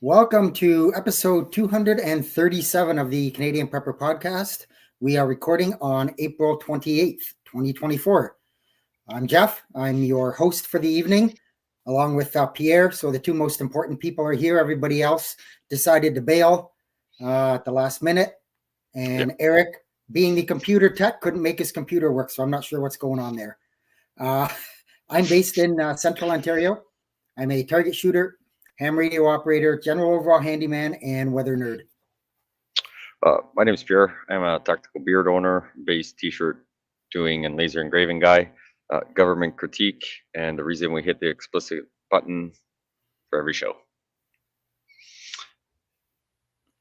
Welcome to episode 237 of the Canadian Prepper Podcast. We are recording on April 28th, 2024. I'm Jeff. I'm your host for the evening, along with Pierre. So the two most important people are here. Everybody else decided to bail at the last minute. And Eric, being the computer tech, couldn't make his computer work. So I'm not sure what's going on there. I'm based in Central Ontario. I'm a target shooter, ham radio operator, general overall handyman, and weather nerd. My name is Pierre. I'm a tactical beard owner, base t-shirt doing and laser engraving guy, government critique, and the reason we hit the explicit button for every show.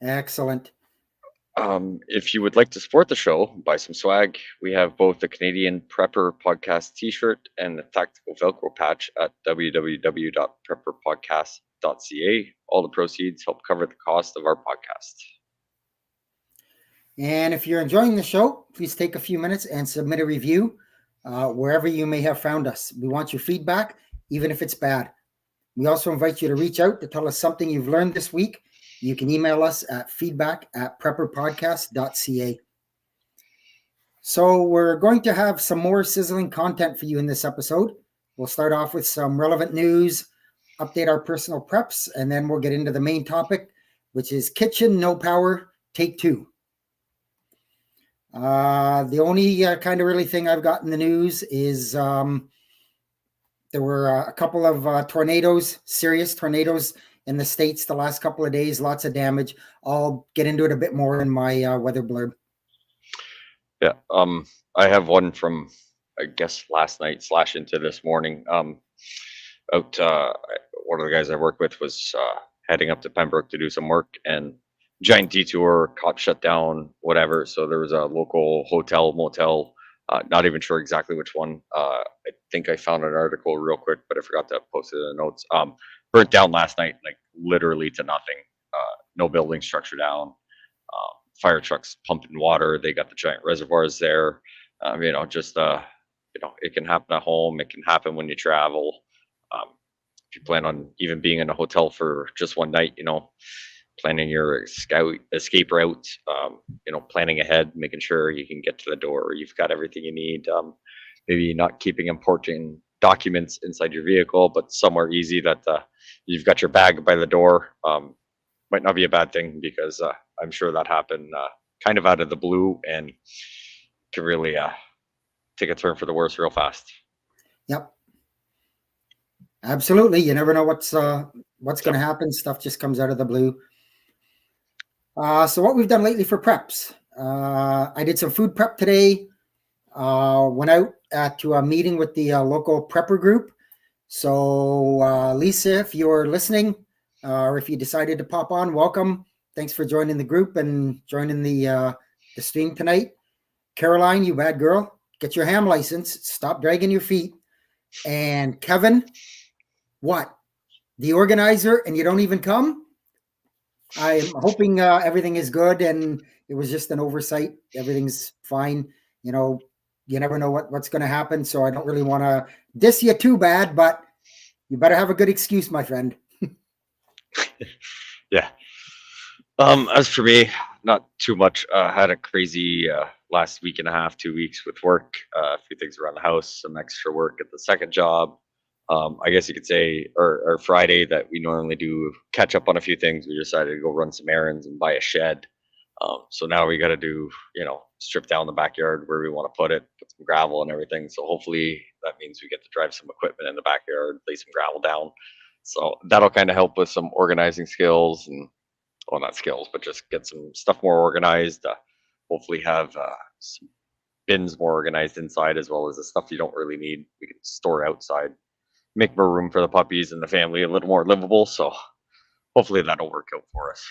Excellent. If you would like to support the show, buy some swag. We have both the Canadian Prepper Podcast t-shirt and the tactical Velcro patch at www.prepperpodcast.ca. All the proceeds help cover the cost of our podcast. And if you're enjoying the show, please take a few minutes and submit a review wherever you may have found us. We want your feedback, even if it's bad. We also invite you to reach out to tell us something you've learned this week. You can email us at feedback@prepperpodcast.ca. So we're going to have some more sizzling content for you in this episode. We'll start off with some relevant news, update our personal preps, and then we'll get into the main topic, which is Kitchen No Power, Take 2. The only kind of really thing I've got in the news is there were a couple of tornadoes, serious tornadoes in the States the last couple of days, lots of damage. I'll get into it a bit more in my weather blurb. Yeah, I have one from, I guess, last night / into this morning. One of the guys I work with was heading up to Pembroke to do some work, and giant detour, caught shut down, whatever. So there was a local hotel, motel, not even sure exactly which one. I think I found an article real quick, but I forgot to post it in the notes. Burnt down last night, like literally to nothing. No building structure down. Fire trucks pumping water. They got the giant reservoirs there. It can happen at home. It can happen when you travel. If you plan on even being in a hotel for just one night, planning your escape route, planning ahead, making sure you can get to the door, you've got everything you need. Maybe not keeping important documents inside your vehicle, but somewhere easy that you've got your bag by the door. Might not be a bad thing, because I'm sure that happened kind of out of the blue and can really take a turn for the worse real fast. Yep. Absolutely. You never know what's going to happen. Stuff just comes out of the blue. So what we've done lately for preps. I did some food prep today. Went out to a meeting with the local prepper group. So Lisa, if you're listening, or if you decided to pop on, welcome. Thanks for joining the group and joining the stream tonight. Caroline, you bad girl, get your ham license. Stop dragging your feet. And Kevin, what? The organizer, and you don't even come? I'm hoping everything is good and it was just an oversight. Everything's fine. You never know what's going to happen. So I don't really want to diss you too bad, but you better have a good excuse, my friend. Yeah. As for me, not too much. Had a crazy last week and a half, 2 weeks with work. A few things around the house, some extra work at the second job. I guess you could say, or Friday that we normally do catch up on a few things. We decided to go run some errands and buy a shed. So now we got to do, strip down the backyard where we want to put it, put some gravel and everything. So hopefully that means we get to drive some equipment in the backyard, lay some gravel down. So that'll kind of help with some organizing skills and, well, not skills, but just get some stuff more organized. Hopefully have some bins more organized inside, as well as the stuff you don't really need, we can store outside. Make more room for the puppies and the family, a little more livable. So hopefully that'll work out for us.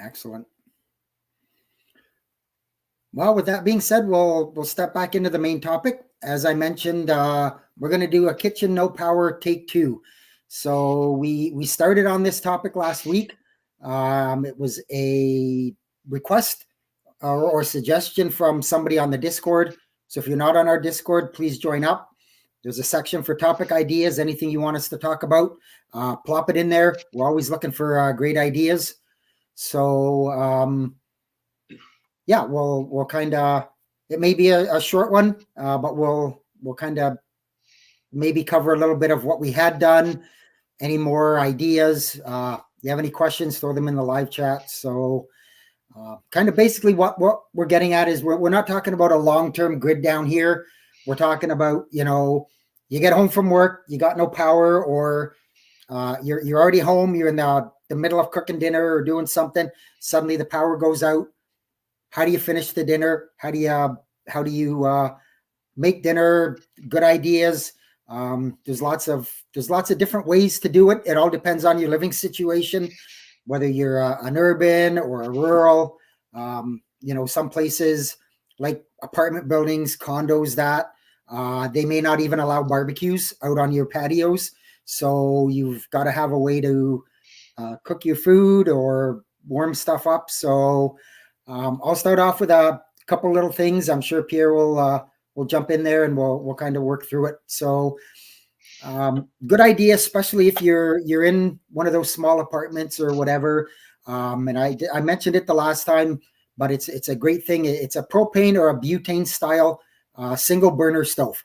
Excellent. Well, with that being said, we'll step back into the main topic. As I mentioned, we're going to do a Kitchen No Power Take 2. So we started on this topic last week. It was a request or suggestion from somebody on the Discord. So if you're not on our Discord, please join up. There's a section for topic ideas. Anything you want us to talk about, plop it in there. We're always looking for great ideas. So yeah, we'll kind of, it may be a short one, but we'll kind of maybe cover a little bit of what we had done. Any more ideas? You have any questions? Throw them in the live chat. So kind of basically what we're getting at is we're not talking about a long-term grid down here. We're talking about, you get home from work, you got no power, or you're already home, you're in the middle of cooking dinner or doing something. Suddenly the power goes out. How do you finish the dinner? How do you make dinner? Good ideas. There's lots of different ways to do it. It all depends on your living situation, whether you're an urban or a rural. Some places like apartment buildings, condos, that they may not even allow barbecues out on your patios. So you've got to have a way to cook your food or warm stuff up. So I'll start off with a couple little things. I'm sure Pierre will jump in there and we'll kind of work through it. So good idea, especially if you're in one of those small apartments or whatever. And I mentioned it the last time, but it's a great thing. It's a propane or a butane style single burner stove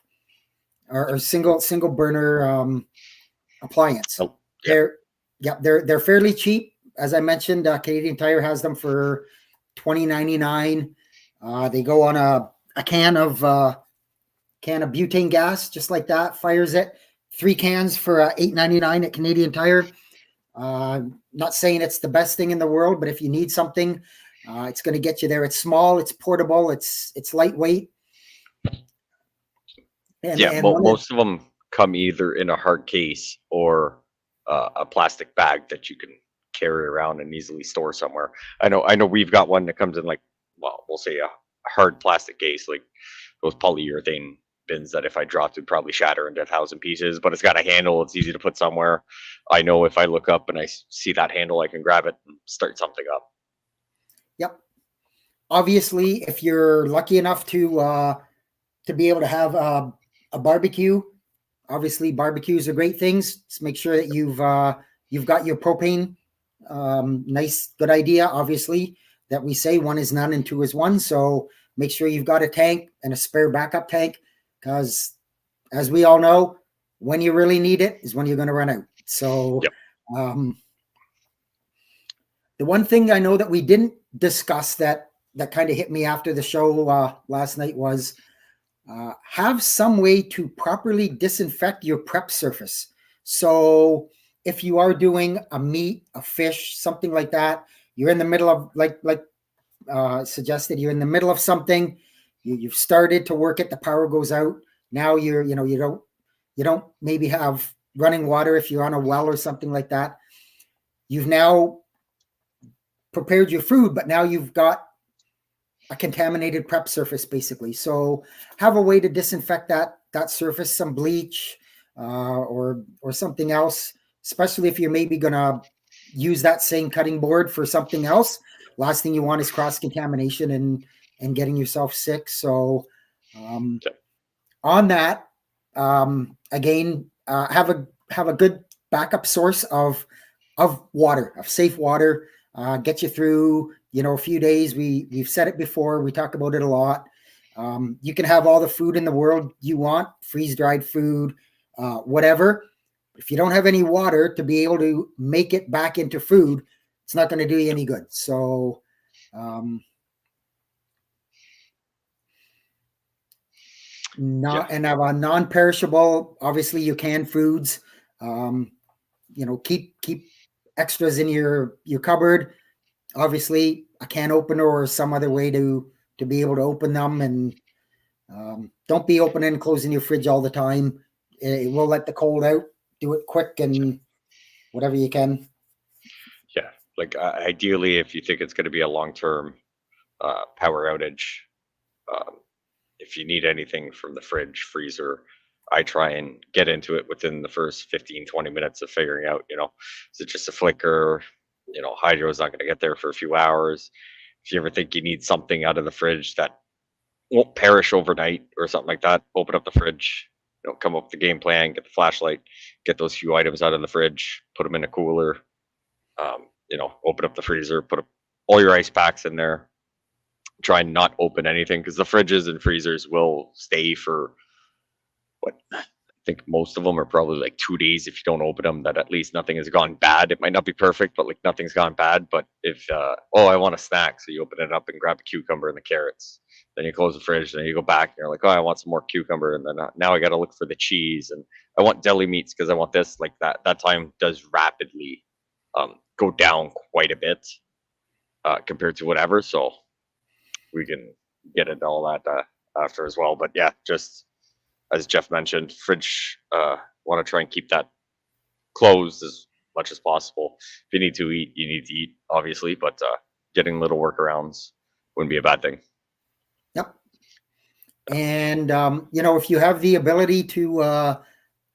or single burner appliance. Oh, yeah. They're fairly cheap. As I mentioned, Canadian Tire has them for $20.99. They go on a can of butane gas, just like that. Fires it. 3 cans for $8.99 at Canadian Tire. Not saying it's the best thing in the world, but if you need something, it's going to get you there. It's small, it's portable, it's lightweight. And most of them come either in a hard case or a plastic bag that you can carry around and easily store somewhere. I know we've got one that comes in we'll say a hard plastic case, like those polyurethane bins that if I dropped would probably shatter into 1,000 pieces, but it's got a handle. It's easy to put somewhere. I know if I look up and I see that handle, I can grab it and start something up. Yep. Obviously, if you're lucky enough to be able to have a barbecue, obviously barbecues are great things. Just make sure that you've got your propane. Nice, good idea. Obviously, that we say 1 is none and 2 is 1. So make sure you've got a tank and a spare backup tank, because as we all know, when you really need it is when you're going to run out. So yep. The one thing I know that we didn't discuss that kind of hit me after the show last night was have some way to properly disinfect your prep surface. So if you are doing a meat, a fish, something like that, you're in the middle of like suggested, you're in the middle of something, you've started to work it, the power goes out. Now you don't maybe have running water if you're on a well or something like that. You've now prepared your food, but now you've got a contaminated prep surface basically. So have a way to disinfect that surface, some bleach or something else, especially if you're maybe going to use that same cutting board for something else. Last thing you want is cross-contamination and getting yourself sick. So on that, again, have a good backup source of water, of safe water. Get you through, a few days. We've said it before. We talk about it a lot. You can have all the food in the world you want, freeze-dried food, whatever. If you don't have any water to be able to make it back into food, it's not going to do you any good. So, and have a non-perishable, obviously your canned foods, keep extras in your cupboard. Obviously a can opener or some other way to be able to open them, and don't be opening and closing your fridge all the time. It will let the cold out. Do it quick and whatever you can. Yeah. Like ideally, if you think it's going to be a long-term power outage, if you need anything from the fridge, freezer, I try and get into it within the first 15, 20 minutes of figuring out, is it just a flicker? Hydro is not going to get there for a few hours. If you ever think you need something out of the fridge that won't perish overnight or something like that, open up the fridge, come up with the game plan, get the flashlight, get those few items out of the fridge, put them in a cooler, open up the freezer, put all your ice packs in there. Try and not open anything because the fridges and freezers will stay for what I think most of them are probably like 2 days if you don't open them. That at least nothing has gone bad. It might not be perfect, but like nothing's gone bad. But if I want a snack, so you open it up and grab a cucumber and the carrots. Then you close the fridge, and then you go back and you're like, oh, I want some more cucumber, and then now I got to look for the cheese, and I want deli meats because I want this. Like that time does rapidly go down quite a bit compared to whatever. So we can get into all that after as well. But yeah, just as Jeff mentioned, fridge, want to try and keep that closed as much as possible. If you need to eat, you need to eat, obviously, but getting little workarounds wouldn't be a bad thing. Yep. And, if you have the ability to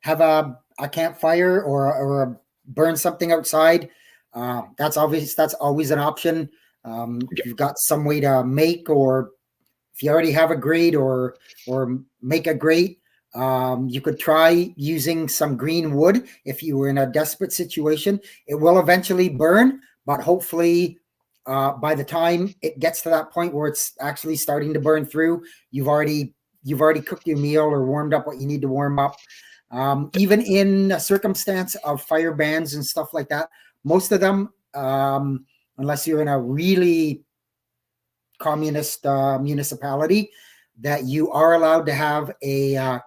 have a campfire or burn something outside, that's always an option. If you've got some way to make, or if you already have a grate or make a grate, you could try using some green wood if you were in a desperate situation. It will eventually burn, but hopefully by the time it gets to that point where it's actually starting to burn through, you've already cooked your meal or warmed up what you need to warm up. Even in a circumstance of fire bans and stuff like that, most of them, unless you're in a really communist municipality, that you are allowed to have a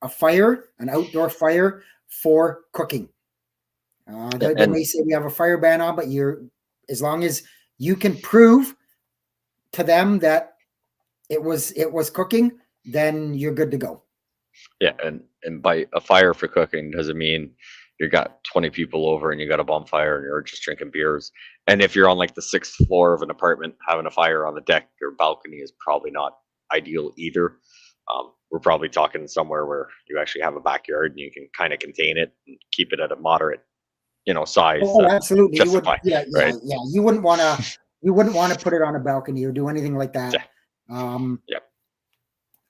fire, an outdoor fire for cooking. They may say we have a fire ban on, but as long as you can prove to them that it was cooking, then you're good to go. Yeah, and by a fire for cooking doesn't mean you got 20 people over and you got a bonfire and you're just drinking beers. And if you're on like the 6th floor of an apartment, having a fire on the deck or balcony is probably not ideal either. We're probably talking somewhere where you actually have a backyard and you can kind of contain it and keep it at a moderate, size. Oh, absolutely. Justify, yeah. You wouldn't want to put it on a balcony or do anything like that. Yeah.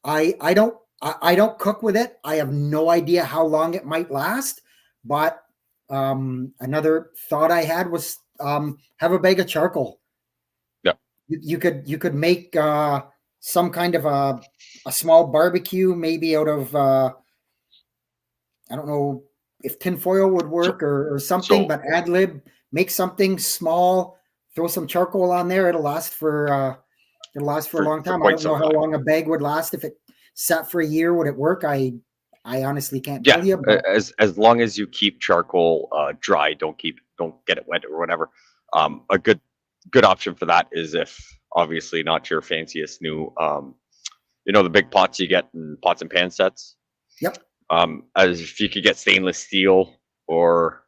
I don't cook with it. I have no idea how long it might last, but another thought I had was have a bag of charcoal. Yeah. You could make some kind of a small barbecue, maybe out of I don't know if tinfoil would work or something, but ad lib, make something small, throw some charcoal on there. It'll last for a long time. I don't know how long a bag would last. If it sat for a year, would it work? I honestly can't tell you. But as long as you keep charcoal dry, don't get it wet or whatever. A good option for that is, if obviously not your fanciest new the big pots you get in pots and pan sets. Yep. As if you could get stainless steel or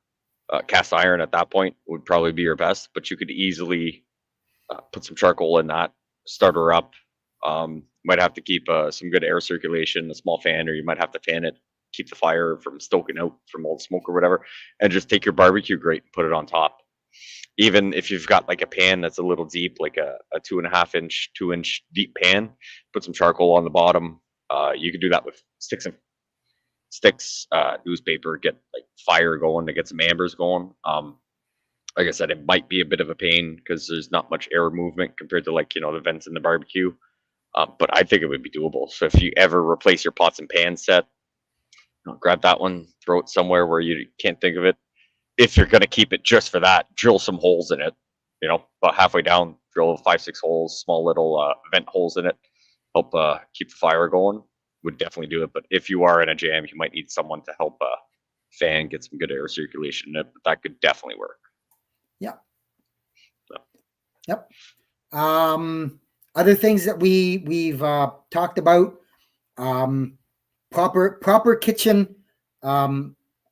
cast iron at that point would probably be your best, but you could easily put some charcoal in that, start her up. Might have to keep some good air circulation, a small fan, or you might have to fan it, keep the fire from stoking out from all the smoke or whatever, and just take your barbecue grate and put it on top. Even if you've got like a pan that's a little deep, like a 2.5 inch, 2-inch deep pan, put some charcoal on the bottom. You could do that with sticks, newspaper, get like fire going to get some embers going. Like I said, it might be a bit of a pain because there's not much air movement compared to the vents in the barbecue. But I think it would be doable. So if you ever replace your pots and pan set, grab that one, throw it somewhere where you can't think of it. If you're going to keep it just for that, drill some holes in it, about halfway down, drill 5-6 holes, small little vent holes in it, help keep the fire going. Would definitely do it. But if you are in a jam, you might need someone to help fan, get some good air circulation in it. But that could definitely work. Yeah. So. Yep. Other things that we've talked about, proper kitchen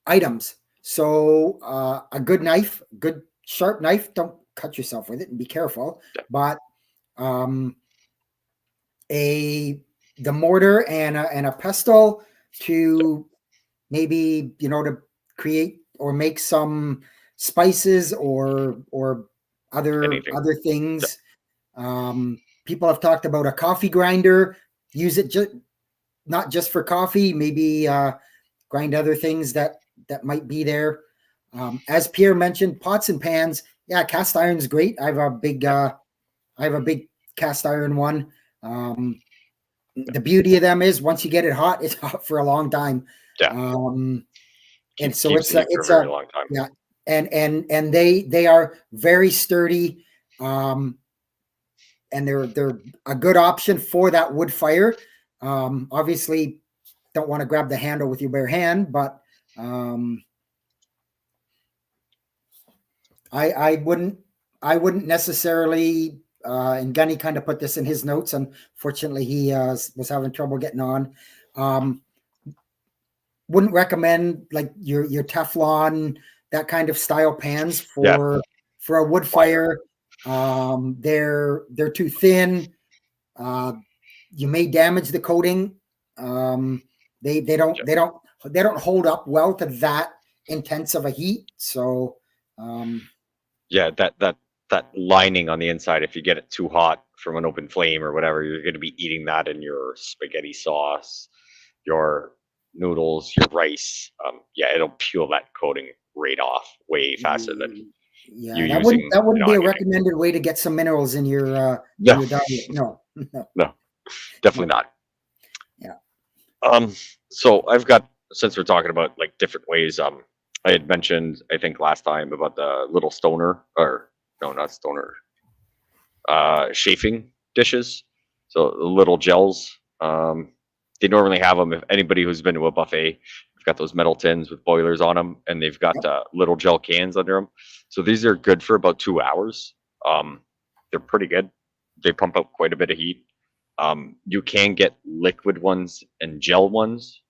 items. So a good knife, good sharp knife. Don't cut yourself with it, and be careful. Yeah. But the mortar and a pestle to maybe to create or make some spices or other things. Yeah. People have talked about a coffee grinder. Use it not just for coffee, maybe grind other things that might be there. As Pierre mentioned, pots and pans. Yeah, cast iron's great. I have a big cast iron one. The beauty of them is once you get it hot, it's hot for a long time. Yeah. And so Keeps the heat for a very long time. Yeah, and they are very sturdy, and they're a good option for that wood fire. Obviously, don't want to grab the handle with your bare hand, but I wouldn't necessarily. And Gunny kind of put this in his notes. Unfortunately, he was having trouble getting on. Wouldn't recommend like your Teflon, that kind of style pans for a wood fire. They're too thin. You may damage the coating. They don't hold up well to that intense of a heat. So that lining on the inside, if you get it too hot from an open flame or whatever, you're going to be eating that in your spaghetti sauce, your noodles, your rice. It'll peel that coating right off way faster than that wouldn't be a recommended way to get some minerals in your diet. No, definitely not. Yeah. So I've got, since we're talking about like different ways, I had mentioned, I think last time, about the little stoner, or no, not stoner, chafing dishes. So the little gels. They normally have them, if anybody who's been to a buffet, they've got those metal tins with boilers on them, and they've got little gel cans under them. So these are good for about 2 hours. They're pretty good. They pump out quite a bit of heat. You can get liquid ones and gel ones.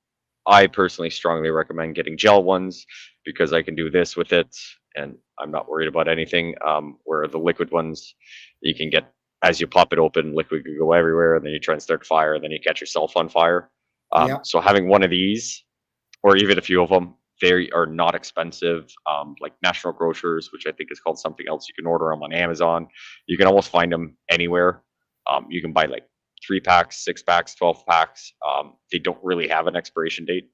I personally strongly recommend getting gel ones because I can do this with it and I'm not worried about anything. Where the liquid ones, you can get, as you pop it open, liquid could go everywhere, and then you try and start fire, and then you catch yourself on fire. So having one of these, or even a few of them, they are not expensive. Like National Grocers, which I think is called something else, you can order them on Amazon. You can almost find them anywhere. You can buy like 3 packs, 6 packs, 12 packs. They don't really have an expiration date.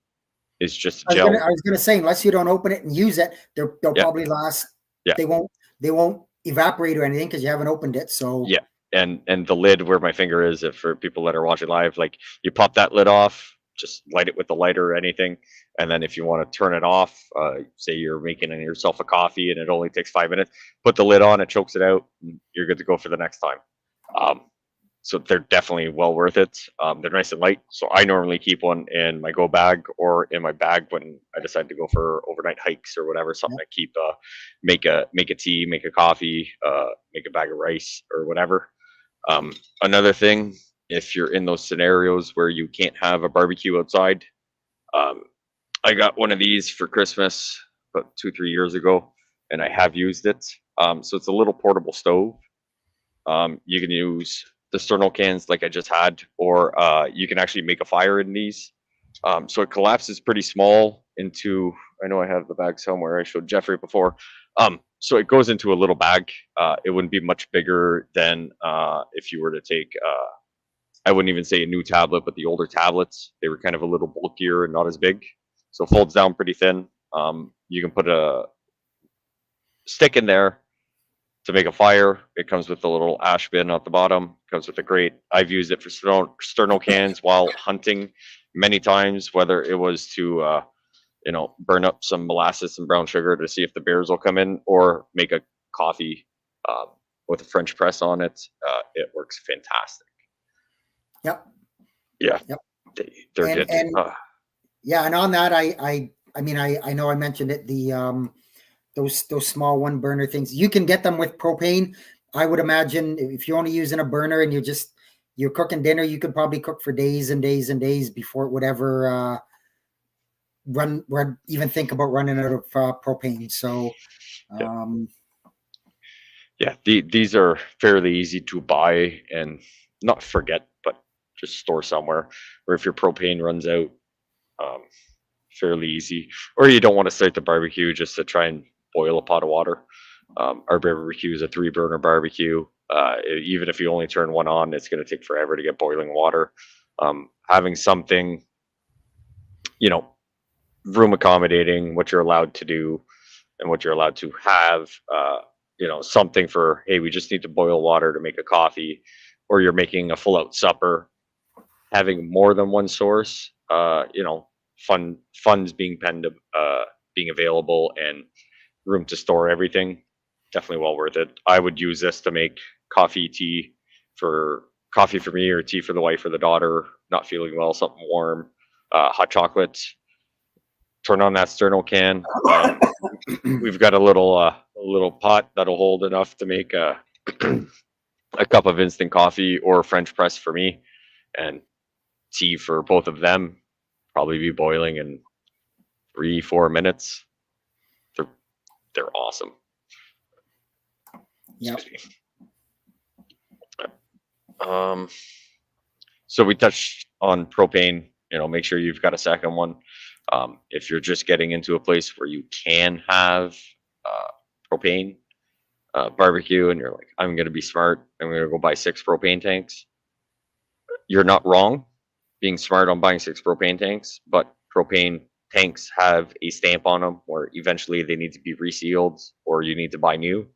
It's just a gel. I was gonna say, unless you don't open it and use it, they'll probably last. Yeah. They won't evaporate or anything because you haven't opened it. So yeah, and the lid where my finger is, if for people that are watching live, like you pop that lid off, just light it with a lighter or anything, and then if you want to turn it off, say you're making yourself a coffee and it only takes 5 minutes, put the lid on, it chokes it out, and you're good to go for the next time. So they're definitely well worth it. They're nice and light. So I normally keep one in my go bag or in my bag when I decide to go for overnight hikes or whatever. Something to keep, make a tea, make a coffee, make a bag of rice or whatever. Another thing, if you're in those scenarios where you can't have a barbecue outside, I got one of these for Christmas about 2-3 years ago, and I have used it. So it's a little portable stove. You can use the Sterno cans like I just had, or you can actually make a fire in these. So it collapses pretty small into, I know I have the bag somewhere, I showed Jeffrey before. So it goes into a little bag. It wouldn't be much bigger than if you were to take, I wouldn't even say a new tablet, but the older tablets, they were kind of a little bulkier and not as big. So it folds down pretty thin. You can put a stick in there to make a fire. It comes with a little ash bin at the bottom. Comes with a grate. I've used it for Sterno cans while hunting many times, whether it was to burn up some molasses and brown sugar to see if the bears will come in, or make a coffee with a French press on it. It works fantastic. Yep. Yeah. Yep. They're good. Yeah, and on that, I mean, I know I mentioned it. The those small 1 burner things, you can get them with propane. I would imagine if you're only using a burner and you're cooking dinner, you could probably cook for days and days and days before it would ever even think about running out of propane. So these are fairly easy to buy and not forget, but just store somewhere. Or if your propane runs out, fairly easy. Or you don't want to start the barbecue just to try and boil a pot of water. Our barbecue is a 3-burner barbecue. Even if you only turn one on, it's going to take forever to get boiling water. Having something, you know, room accommodating, what you're allowed to do and what you're allowed to have, you know, something for, hey, we just need to boil water to make a coffee, or you're making a full out supper. Having more than one source, you know, funds being penned, being available, and room to store everything, definitely well worth it. I would use this to make for coffee for me, or tea for the wife or the daughter not feeling well, something warm, hot chocolate. Turn on that Sterno can. We've got a little pot that'll hold enough to make a a cup of instant coffee or French press for me, and tea for both of them. Probably be boiling in 3-4 minutes. They're awesome. Yep. Excuse me. So we touched on propane. You know, make sure you've got a second one. If you're just getting into a place where you can have propane barbecue, and you're like, I'm going to be smart, I'm going to go buy 6 propane tanks. You're not wrong being smart on buying 6 propane tanks, but propane tanks have a stamp on them where eventually they need to be resealed, or you need to buy new.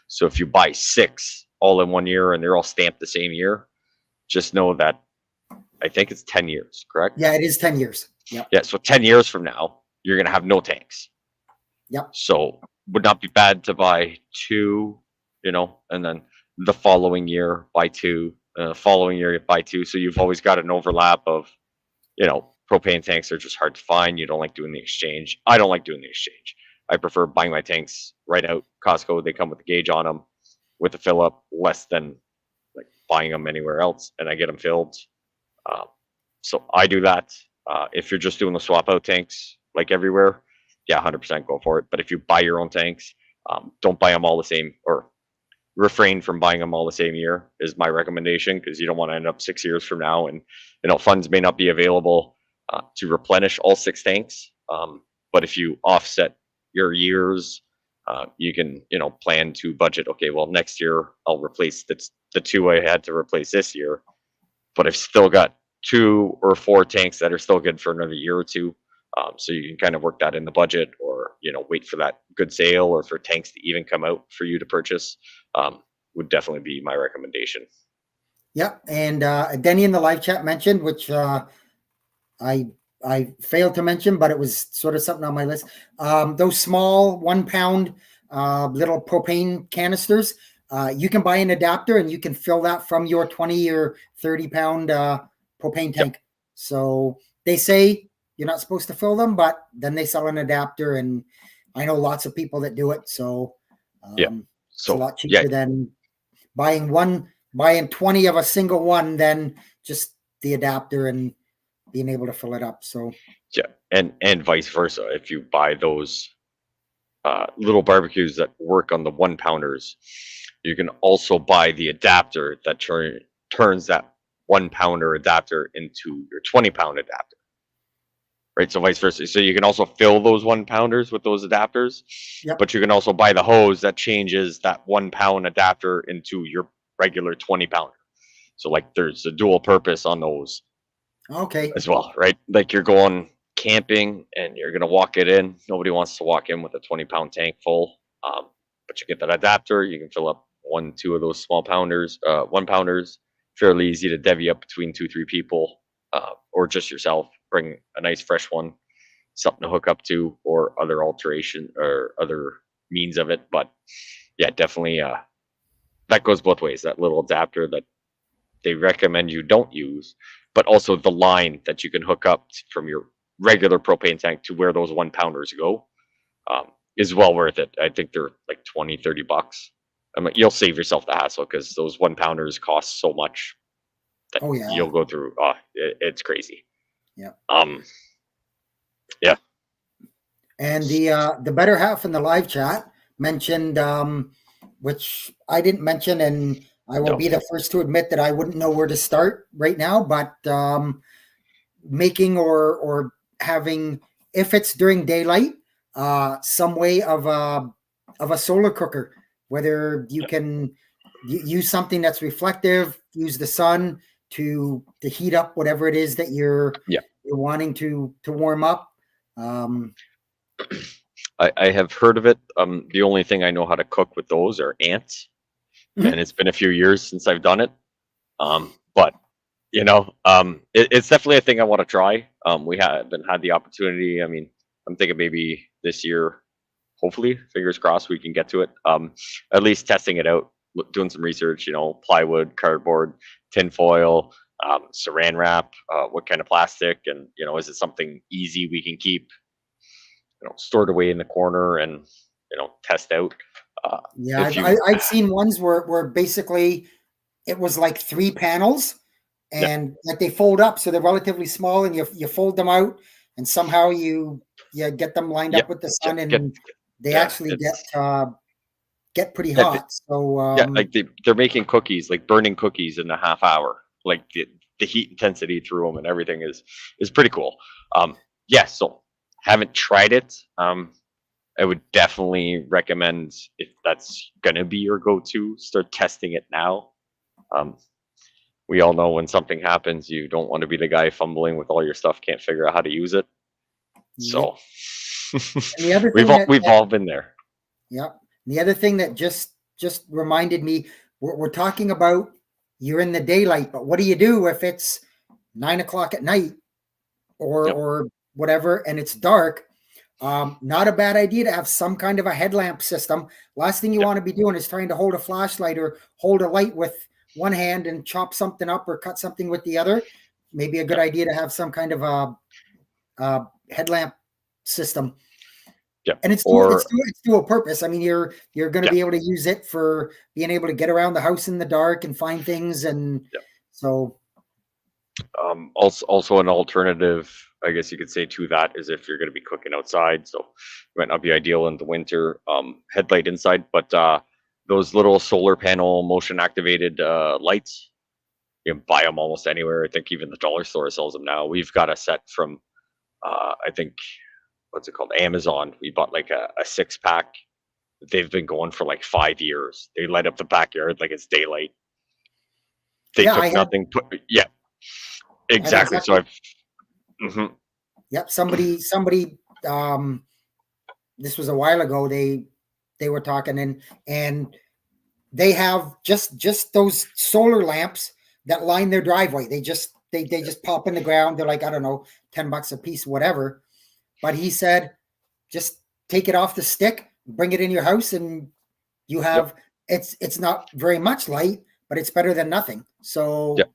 So if you buy 6 all in one year and they're all stamped the same year, just know that I think it's 10 years, correct? Yeah, it is 10 years. Yep. Yeah, so 10 years from now, you're going to have no tanks. Yep. So would not be bad to buy 2, you know, and then the following year buy 2, following year buy 2. So you've always got an overlap of, you know, propane tanks are just hard to find. You don't like doing the exchange. I don't like doing the exchange. I prefer buying my tanks right out Costco. They come with a gauge on them with a fill up, less than like buying them anywhere else, and I get them filled. So I do that. If you're just doing the swap out tanks like everywhere, yeah, 100% go for it. But if you buy your own tanks, don't buy them all the same, or refrain from buying them all the same year is my recommendation, because you don't want to end up 6 years from now and, you know, funds may not be available to replenish all 6 tanks. But if you offset your years, you can, you know, plan to budget. Okay, well, next year I'll replace the 2 I had to replace this year, but I've still got 2 or 4 tanks that are still good for another year or 2. So you can kind of work that in the budget, or, you know, wait for that good sale, or for tanks to even come out for you to purchase. Would definitely be my recommendation. Yep. And Denny in the live chat mentioned, which I failed to mention, but it was sort of something on my list. Those small 1 pound little propane canisters, you can buy an adapter and you can fill that from your 20 or 30 pound propane tank. Yep. So they say you're not supposed to fill them, but then they sell an adapter, and I know lots of people that do it. So yeah, so it's a lot cheaper than buying 20 of a single one than just the adapter and being able to fill it up. So yeah, and vice versa. If you buy those little barbecues that work on the 1 pounders, you can also buy the adapter that turns that 1 pounder adapter into your 20 pound adapter. Right, so vice versa. So you can also fill those 1 pounders with those adapters, yep. But you can also buy the hose that changes that 1 pound adapter into your regular 20 pounder. So like there's a dual purpose on those. Okay. As well, right? Like you're going camping and you're gonna walk it in. Nobody wants to walk in with a 20 pound tank full. But you get that adapter, you can fill up 1-2 of those small pounders, 1 pounders. Fairly easy to divvy up between 2-3 people, or just yourself. Bring a nice fresh one, something to hook up to, or other alteration or other means of it. But yeah, definitely that goes both ways. That little adapter that they recommend you don't use, but also the line that you can hook up from your regular propane tank to where those 1 pounders go, is well worth it. I think they're like $20-30. I mean, you'll save yourself the hassle, because those 1 pounders cost so much that you'll go through. It's crazy. Yeah. Yeah. And the better half in the live chat mentioned, which I didn't mention, and I will be the first to admit that I wouldn't know where to start right now, but making or having, if it's during daylight, some way of a solar cooker, whether you can use something that's reflective, use the sun, to heat up whatever it is that you're Yeah. wanting to warm up. Um, I have heard of it. The only thing I know how to cook with those are ants, and mhm. it's been a few years since I've done it. But it's definitely a thing I want to try. We haven't had the opportunity. I mean, I'm thinking maybe this year, hopefully, fingers crossed, we can get to it. At least testing it out, doing some research. Plywood, cardboard, tin foil, saran wrap, what kind of plastic, and is it something easy we can keep, stored away in the corner and test out. Yeah, If you, I've seen ones where basically it was like 3 panels, yeah, and like they fold up, so they're relatively small, and you fold them out, and somehow you get them lined yeah, up with the yeah, sun, and they yeah, actually it's get pretty yeah, hot. So yeah, like they're making cookies, like burning cookies in a half hour. Like the heat intensity through them and everything is pretty cool. Yeah, so haven't tried it. I would definitely recommend, if that's gonna be your go-to, start testing it now. Um, we all know when something happens, you don't want to be the guy fumbling with all your stuff, can't figure out how to use it. yep. So And the other we've thing all we've all been there. yeah, the other thing that just reminded me, we're talking about you're in the daylight, but what do you do if it's 9 o'clock at night Yep. or whatever, and it's dark? Not a bad idea to have some kind of a headlamp system. Last thing you Yep. want to be doing is trying to hold a flashlight or hold a light with one hand and chop something up or cut something with the other. Maybe a good Yep. idea to have some kind of a headlamp system. Yep. And it's Or dual purpose. I mean, you're going to yeah. be able to use it for being able to get around the house in the dark and find things, and Yep. so Also an alternative, I guess you could say, to that is if you're going to be cooking outside, so it might not be ideal in the winter. Headlight inside, but those little solar panel motion activated lights, you can buy them almost anywhere. I think even the dollar store sells them now. We've got a set from I think, what's it called, Amazon. We bought like a 6 pack. They've been going for like 5 years. They light up the backyard like it's daylight. They yeah, took nothing. Yeah, I had exactly. So exactly. I've. Mhm. Yep, somebody. This was a while ago. They were talking, and they have just those solar lamps that line their driveway. They just pop in the ground. They're like, I don't know, $10 a piece, whatever. But he said, just take it off the stick, bring it in your house, and you Yep. have it's not very much light, but it's better than nothing. So Yep.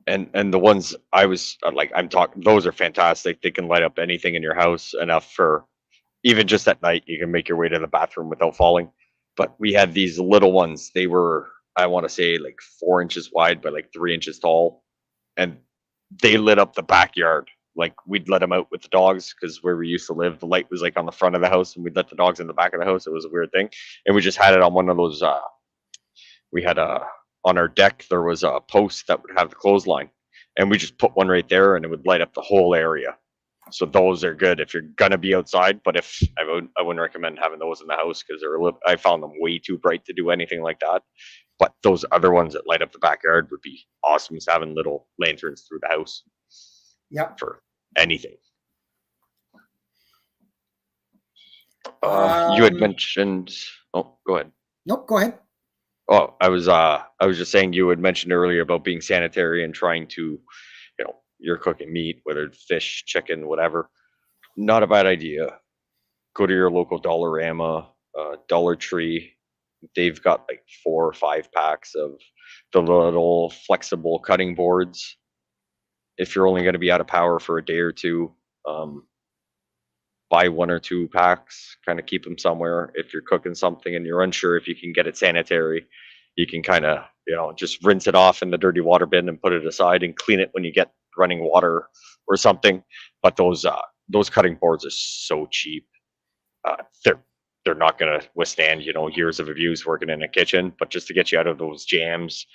And the ones I was like, I'm talking, those are fantastic. They can light up anything in your house enough for, even just at night, you can make your way to the bathroom without falling. But we had these little ones. They were, I want to say, like 4 inches wide by like 3 inches tall, and they lit up the backyard. Like we'd let them out with the dogs because where we used to live, the light was like on the front of the house, and we'd let the dogs in the back of the house. It was a weird thing, and we just had it on one of those. We had a On our deck there was a post that would have the clothesline, and we just put one right there, and it would light up the whole area. So those are good if you're gonna be outside. But if I wouldn't recommend having those in the house because I found them way too bright to do anything like that. But those other ones that light up the backyard would be awesome. As having little lanterns through the house yep. for anything. You had Um, mentioned. Oh, go ahead. nope. Go ahead. Oh, I was just saying, you had mentioned earlier about being sanitary and trying to, you're cooking meat, whether it's fish, chicken, whatever. Not a bad idea. Go to your local Dollarama, Dollar Tree. They've got like 4 or 5 packs of the little flexible cutting boards. If you're only going to be out of power for a day or two, um, buy 1 or 2 packs, kind of keep them somewhere. If you're cooking something and you're unsure if you can get it sanitary, you can kind of, just rinse it off in the dirty water bin and put it aside and clean it when you get running water or something. But those cutting boards are so cheap. Uh, they're they're not going to withstand, years of abuse working in a kitchen. But just to get you out of those jams,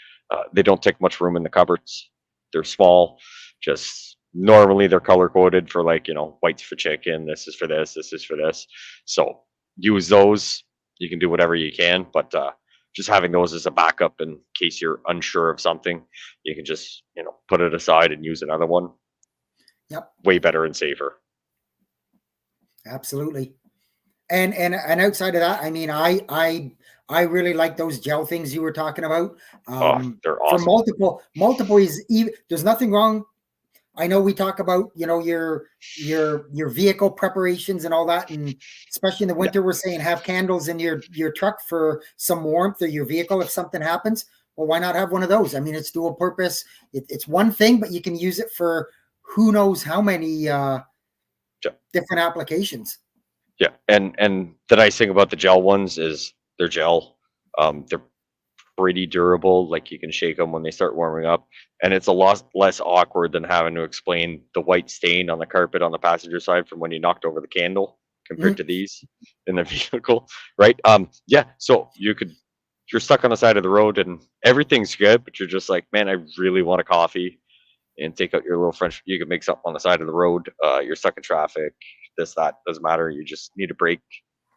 they don't take much room in the cupboards. They're small. Just normally they're color coded for, like, whites for chicken. This is for this. This is for this. So use those. You can do whatever you can, but just having those as a backup in case you're unsure of something, you can just, put it aside and use another one. Yep, Way better and safer. absolutely. And outside of that, I mean, I really like those gel things you were talking about. Oh, they're For awesome. multiple is even. There's nothing wrong. I know we talk about your vehicle preparations and all that, and especially in the Yeah, winter, we're saying have candles in your truck for some warmth, or your vehicle if something happens. Well, why not have one of those? I mean, it's dual purpose. It's one thing, but you can use it for who knows how many yeah, different applications. yeah. And the nice thing about the gel ones is they're gel. They're pretty durable. Like you can shake them when they start warming up, and it's a lot less awkward than having to explain the white stain on the carpet on the passenger side from when you knocked over the candle compared Mhm. to these in the vehicle, right? Yeah. So you're stuck on the side of the road and everything's good, but you're just like, man, I really want a coffee, and take out your little French. You can make something on the side of the road. You're stuck in traffic. This that doesn't matter. You just need a break.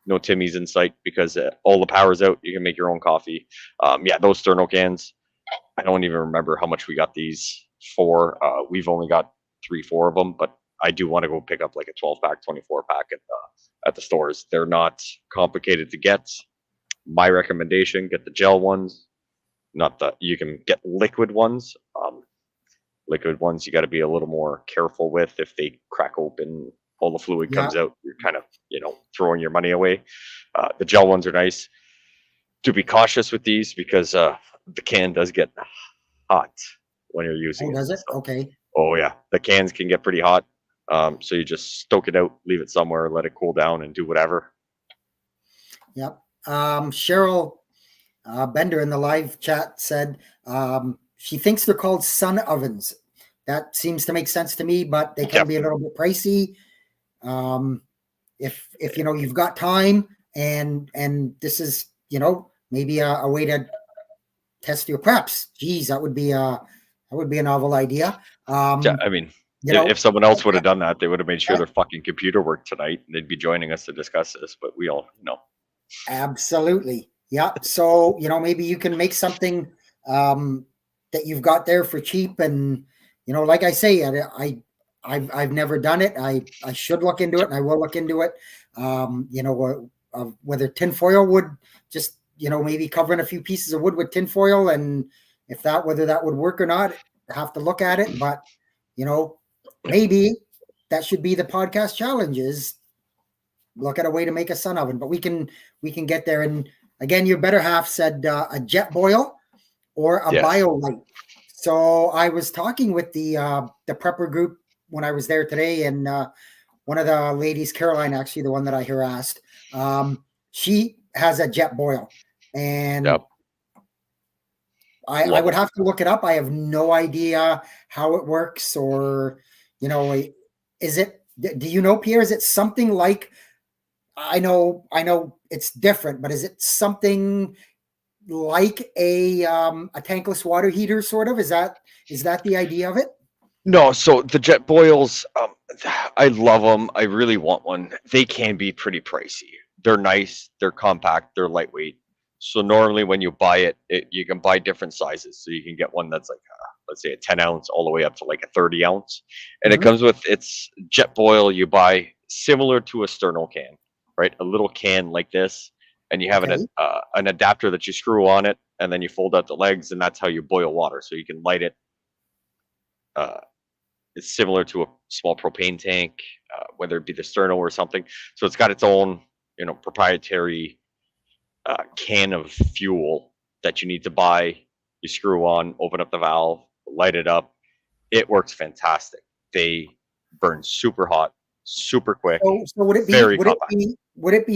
No Timmy's in sight because all the power's out. You can make your own coffee. Yeah, those Sterno cans. I don't even remember how much we got these for. We've only got 3, 4 of them, but I do want to go pick up like a 12 pack, 24 pack at the stores. They're not complicated to get. My recommendation: get the gel ones. Not the you can get liquid ones. Liquid ones you got to be a little more careful with. If they crack open, all the fluid Yeah. comes out, you're kind of throwing your money away. The gel ones are nice. Do be cautious with these because the can does get hot when you're using Oh, it. does it? So, Okay. oh yeah, the cans can get pretty hot. So you just stoke it out, leave it somewhere, let it cool down, and do whatever. Yep. Cheryl Bender in the live chat said she thinks they're called sun ovens. That seems to make sense to me, but they can Yep. be a little bit pricey. If you've got time and this is maybe a way to test your preps. Geez, that would be a novel idea. Yeah, I mean, You if know, someone else would have done that, they would have made sure yeah, their fucking computer worked tonight, and they'd be joining us to discuss this. But we all, absolutely. Yeah. So, maybe you can make something that you've got there for cheap. And, like I say, I've never done it. I should look into it, yep, and I will look into it. Whether tinfoil would just, maybe covering a few pieces of wood with tinfoil, and whether that would work or not, have to look at it. But, maybe that should be the podcast challenges. Look at a way to make a sun oven, but we can get there. And again, your better half said a Jetboil or a yes, BioLite. So I was talking with the prepper group when I was there today, and one of the ladies, Caroline, actually the one that I harassed, she has a Jetboil, and yep, I love would them. have to look it up. I have no idea how it works, or is it? Do you know, Pierre? Is it something like? I know it's different, but is it something like a tankless water heater, sort of? Is that the idea of it? No, so the jet boils, I love them. I really want one. They can be pretty pricey. They're nice, they're compact, they're lightweight. So normally when you buy it, you can buy different sizes. So you can get one that's like, let's say a 10 ounce all the way up to like a 30 ounce. And it Mhm. comes with its jet boil you buy similar to a Sterno can, right? A little can like this. And you have Okay. an adapter that you screw on it, and then you fold out the legs, and that's how you boil water. So you can light it. Uh, it's similar to a small propane tank, whether it be the Sterno or something. So it's got its own, proprietary can of fuel that you need to buy. You screw on, open up the valve, light it up. It works fantastic. They burn super hot, super quick, So would it be very compact.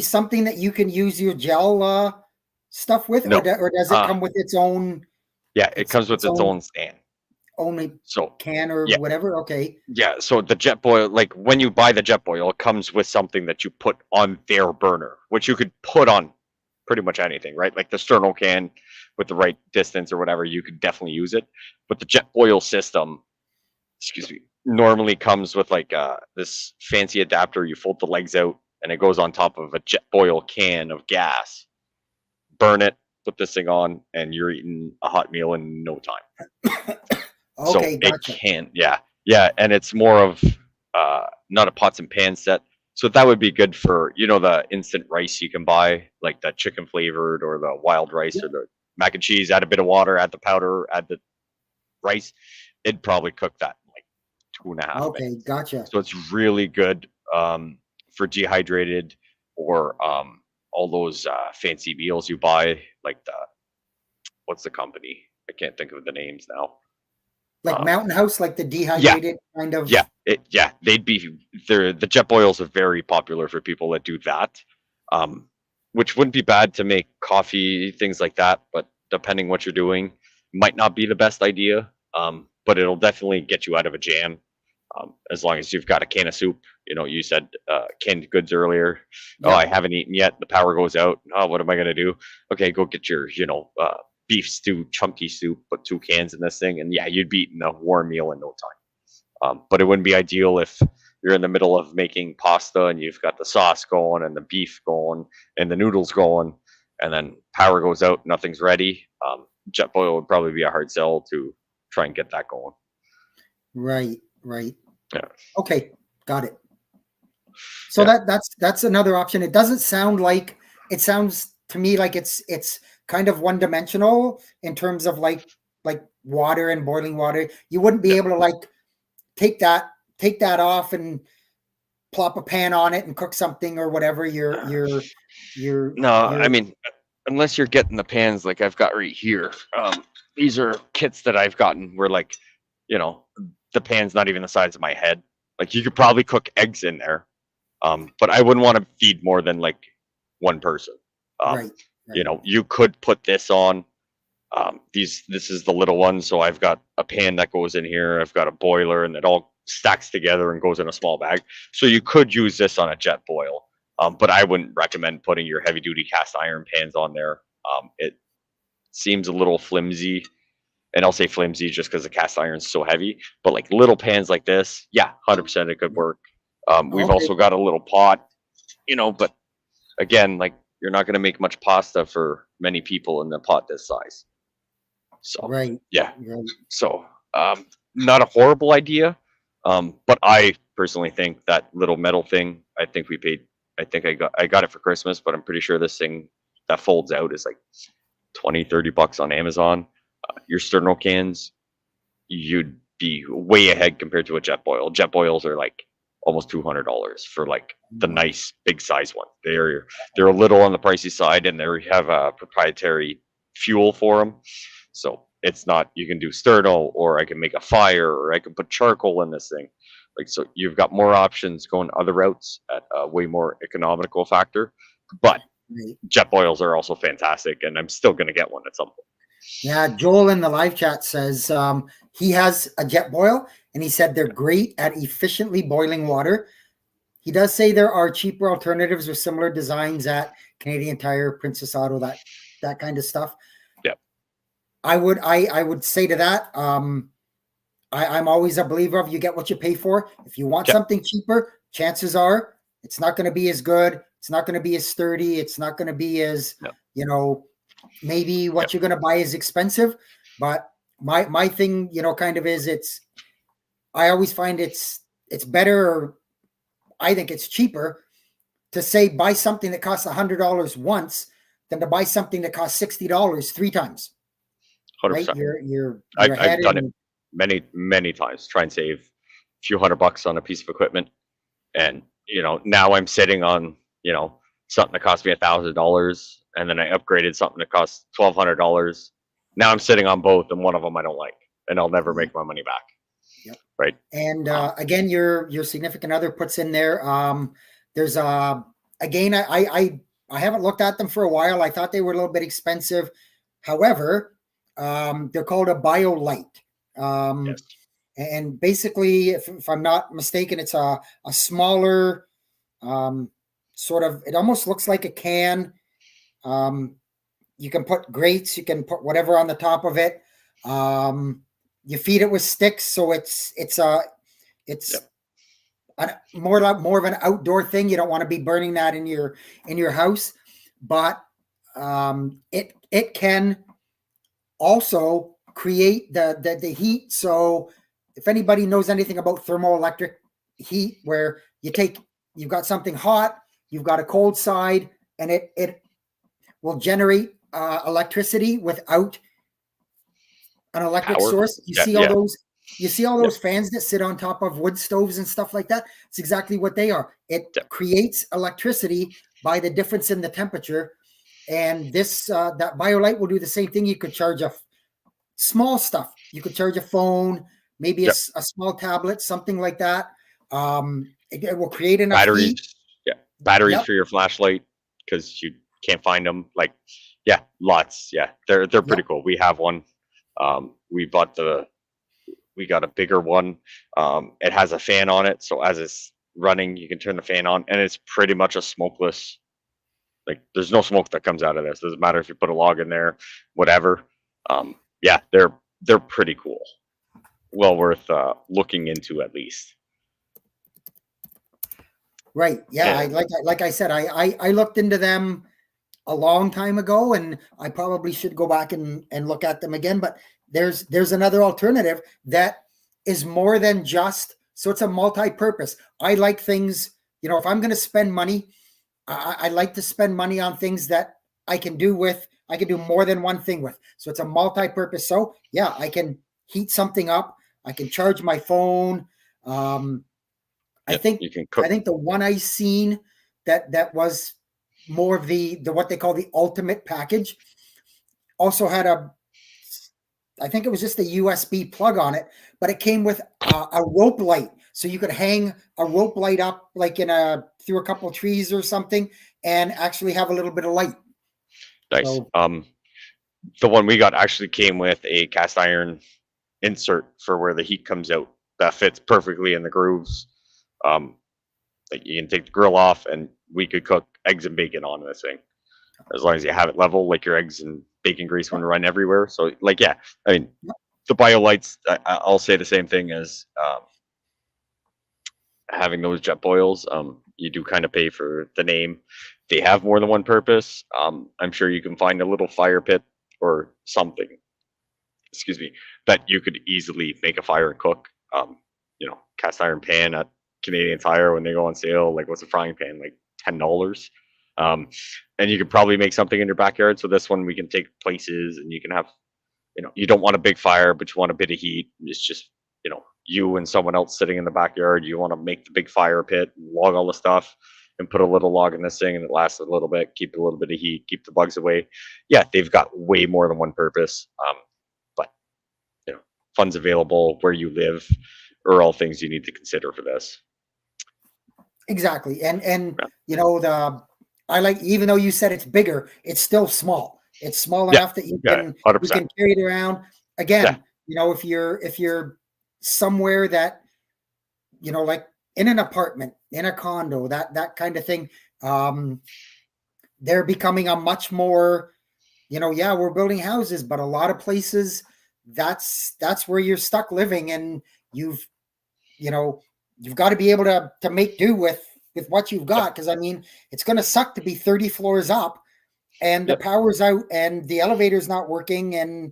something that you can use your gel stuff with, or No, or does it uh, come with its own yeah, it comes with its its own own stand. only So can or yeah, whatever? Okay. yeah. So the jet boil, like when you buy the jet boil, it comes with something that you put on their burner, which you could put on pretty much anything, right? Like the Sterno can with the right distance or whatever, you could definitely use it. But the jet boil system, excuse me, normally comes with like this fancy adapter. You fold the legs out and it goes on top of a jet boil can of gas. Burn it, put this thing on, and you're eating a hot meal in no time. So Okay, it gotcha. can, yeah, and it's more of not a pots and pan set. So that would be good for, the instant rice you can buy, like the chicken flavored or the wild rice or the mac and cheese. Add a bit of water, add the powder, add the rice. It'd probably cook that in like 2.5 minutes. Okay, gotcha. So it's really good for dehydrated or all those fancy meals you buy, like what's the company? I can't think of the names now. Like Mountain House, like the Yeah, dehydrated kind of. they'd be the jet boils are very popular for people that do that, which wouldn't be bad to make coffee, things like that. But depending what you're doing, might not be the best idea. But it'll definitely get you out of a jam. As long as you've got a can of soup. You said canned goods earlier. Oh, Yeah. I haven't eaten yet. The power goes out. Oh, what am I gonna do? Okay, go get your beef stew, chunky soup. Put 2 cans in this thing, and yeah, you'd be eating a warm meal in no time. But it wouldn't be ideal if you're in the middle of making pasta and you've got the sauce going and the beef going and the noodles going, and then power goes out, nothing's ready. Jetboil would probably be a hard sell to try and get that going. Right. Yeah. Okay, got it. So that's another option. It doesn't sound like it sounds to me like it's kind of one dimensional in terms of like water and boiling water. You wouldn't be able to like take that off and plop a pan on it and cook something or whatever. I mean, unless you're getting the pans like I've got right here. These are kits that I've gotten where like, the pan's not even the size of my head. Like you could probably cook eggs in there. But I wouldn't want to feed more than like one person. right. You could put this on. This is the little one, so I've got a pan that goes in here. I've got a boiler, and it all stacks together and goes in a small bag. So you could use this on a jet boil, but I wouldn't recommend putting your heavy duty cast iron pans on there. It seems a little flimsy, and I'll say flimsy just because the cast iron's so heavy. But like little pans like this, 100% it could work. We've Okay. also got a little pot, but again, like you're not going to make much pasta for many people in the pot this size. So Right. yeah, Right. so not a horrible idea, but I personally think that little metal thing. I think I got it for Christmas, but I'm pretty sure this thing that folds out is like $20-$30 on Amazon. Your Sterno cans, you'd be way ahead compared to a jet boil. Jet boils are like almost $200 for like the nice big size one. They're a little on the pricey side, and they have a proprietary fuel for them. So it's not, you can do sterno, or I can make a fire, or I can put charcoal in this thing. Like, so you've got more options going other routes at a way more economical factor. But Right. jet boils are also fantastic, and I'm still going to get one at some point. Yeah, Joel in the live chat says he has a jet boil, and he said they're great at efficiently boiling water. He does say there are cheaper alternatives with similar designs at Canadian Tire, Princess Auto, that kind of stuff. Yep. I would say to that, I'm always a believer of you get what you pay for. If you want something cheaper, chances are it's not going to be as good. It's not going to be as sturdy. It's not going to be as, maybe what you're going to buy is expensive. But my thing, kind of is I always find it's better, or I think it's cheaper to say buy something that costs $100 once than to buy something that costs $60 3 times. 100%. Right? You're I've done it many times. Try and save a few $100 on a piece of equipment, and now I'm sitting on something that cost me $1,000, and then I upgraded something that costs $1,200. Now I'm sitting on both, and one of them I don't like, and I'll never make my money back. Yep. Right. And again, your significant other puts in there. There's again, I haven't looked at them for a while. I thought they were a little bit expensive. However, they're called a BioLite. Yes. And basically, if I'm not mistaken, it's a smaller sort of. It almost looks like a can. You can put grates. You can put whatever on the top of it. You feed it with sticks, so it's more of an outdoor thing. You don't want to be burning that in your house, but it can also create the heat. So if anybody knows anything about thermoelectric heat, where you've got something hot, you've got a cold side, and it will generate electricity without an electric Power. source. Yeah, yeah, You see all yeah, those fans that sit on top of wood stoves and stuff like that. It's exactly what they are. It yeah. creates electricity by the difference in the temperature. And this that BioLite will do the same thing. You could charge small stuff. You could charge a phone, maybe Yeah. a small tablet, something like that. It will create enough Batteries. heat. Yeah, batteries Yep. for your flashlight because you can't find them. Like, yeah, lots. Yeah, they're pretty Yep. cool. We have one. We got a bigger one. It has a fan on it, so as it's running, you can turn the fan on, and it's pretty much a smokeless. Like, there's no smoke that comes out of this. Doesn't matter if you put a log in there, whatever. Yeah, they're pretty cool. Well worth looking into at least. Right. Yeah. And Like I said, I looked into them a long time ago, and I probably should go back and look at them again. But there's another alternative that is more than just, so it's a multi-purpose. I like things, if I'm going to spend money, I like to spend money on things that I can do more than one thing with. So it's a multi-purpose. So yeah, I can heat something up. I can charge my phone. I yeah, think you can cook. the one I seen that was more of the what they call the ultimate package also had I think it was just a USB plug on it, but it came with a rope light, so you could hang a rope light up like through a couple of trees or something, and actually have a little bit of light. Nice. So The one we got actually came with a cast iron insert for where the heat comes out. That fits perfectly in the grooves. Like, you can take the grill off, and we could cook eggs and bacon on this thing as long as you have it level. Like, your eggs and bacon grease wouldn't run everywhere. So, like, yeah, I mean, the BioLites. I'll say the same thing as having those jet boils. You do kind of pay for the name. They have more than one purpose. I'm sure you can find a little fire pit or something, excuse me, that you could easily make a fire and cook. Cast iron pan at Canadian Tire when they go on sale. Like, what's a frying pan? Like $10. And you could probably make something in your backyard. So this one we can take places, and you can have, you don't want a big fire, but you want a bit of heat. It's just, you and someone else sitting in the backyard. You want to make the big fire pit, log all the stuff, and put a little log in this thing, and it lasts a little bit, keep a little bit of heat, keep the bugs away. Yeah, they've got way more than one purpose. But funds available where you live are all things you need to consider for this. exactly, and Yeah. I like, even though you said it's bigger, it's still small. It's small Yeah, enough that you yeah, can 100%. carry it around. Yeah, Again, if you're somewhere that, like in an apartment, in a condo, that kind of thing, they're becoming a much more, yeah, we're building houses, but a lot of places that's where you're stuck living, and you've got to be able to make do with what you've got. Because I mean, it's going to suck to be 30 floors up and the yep. power's out and the elevator's not working, and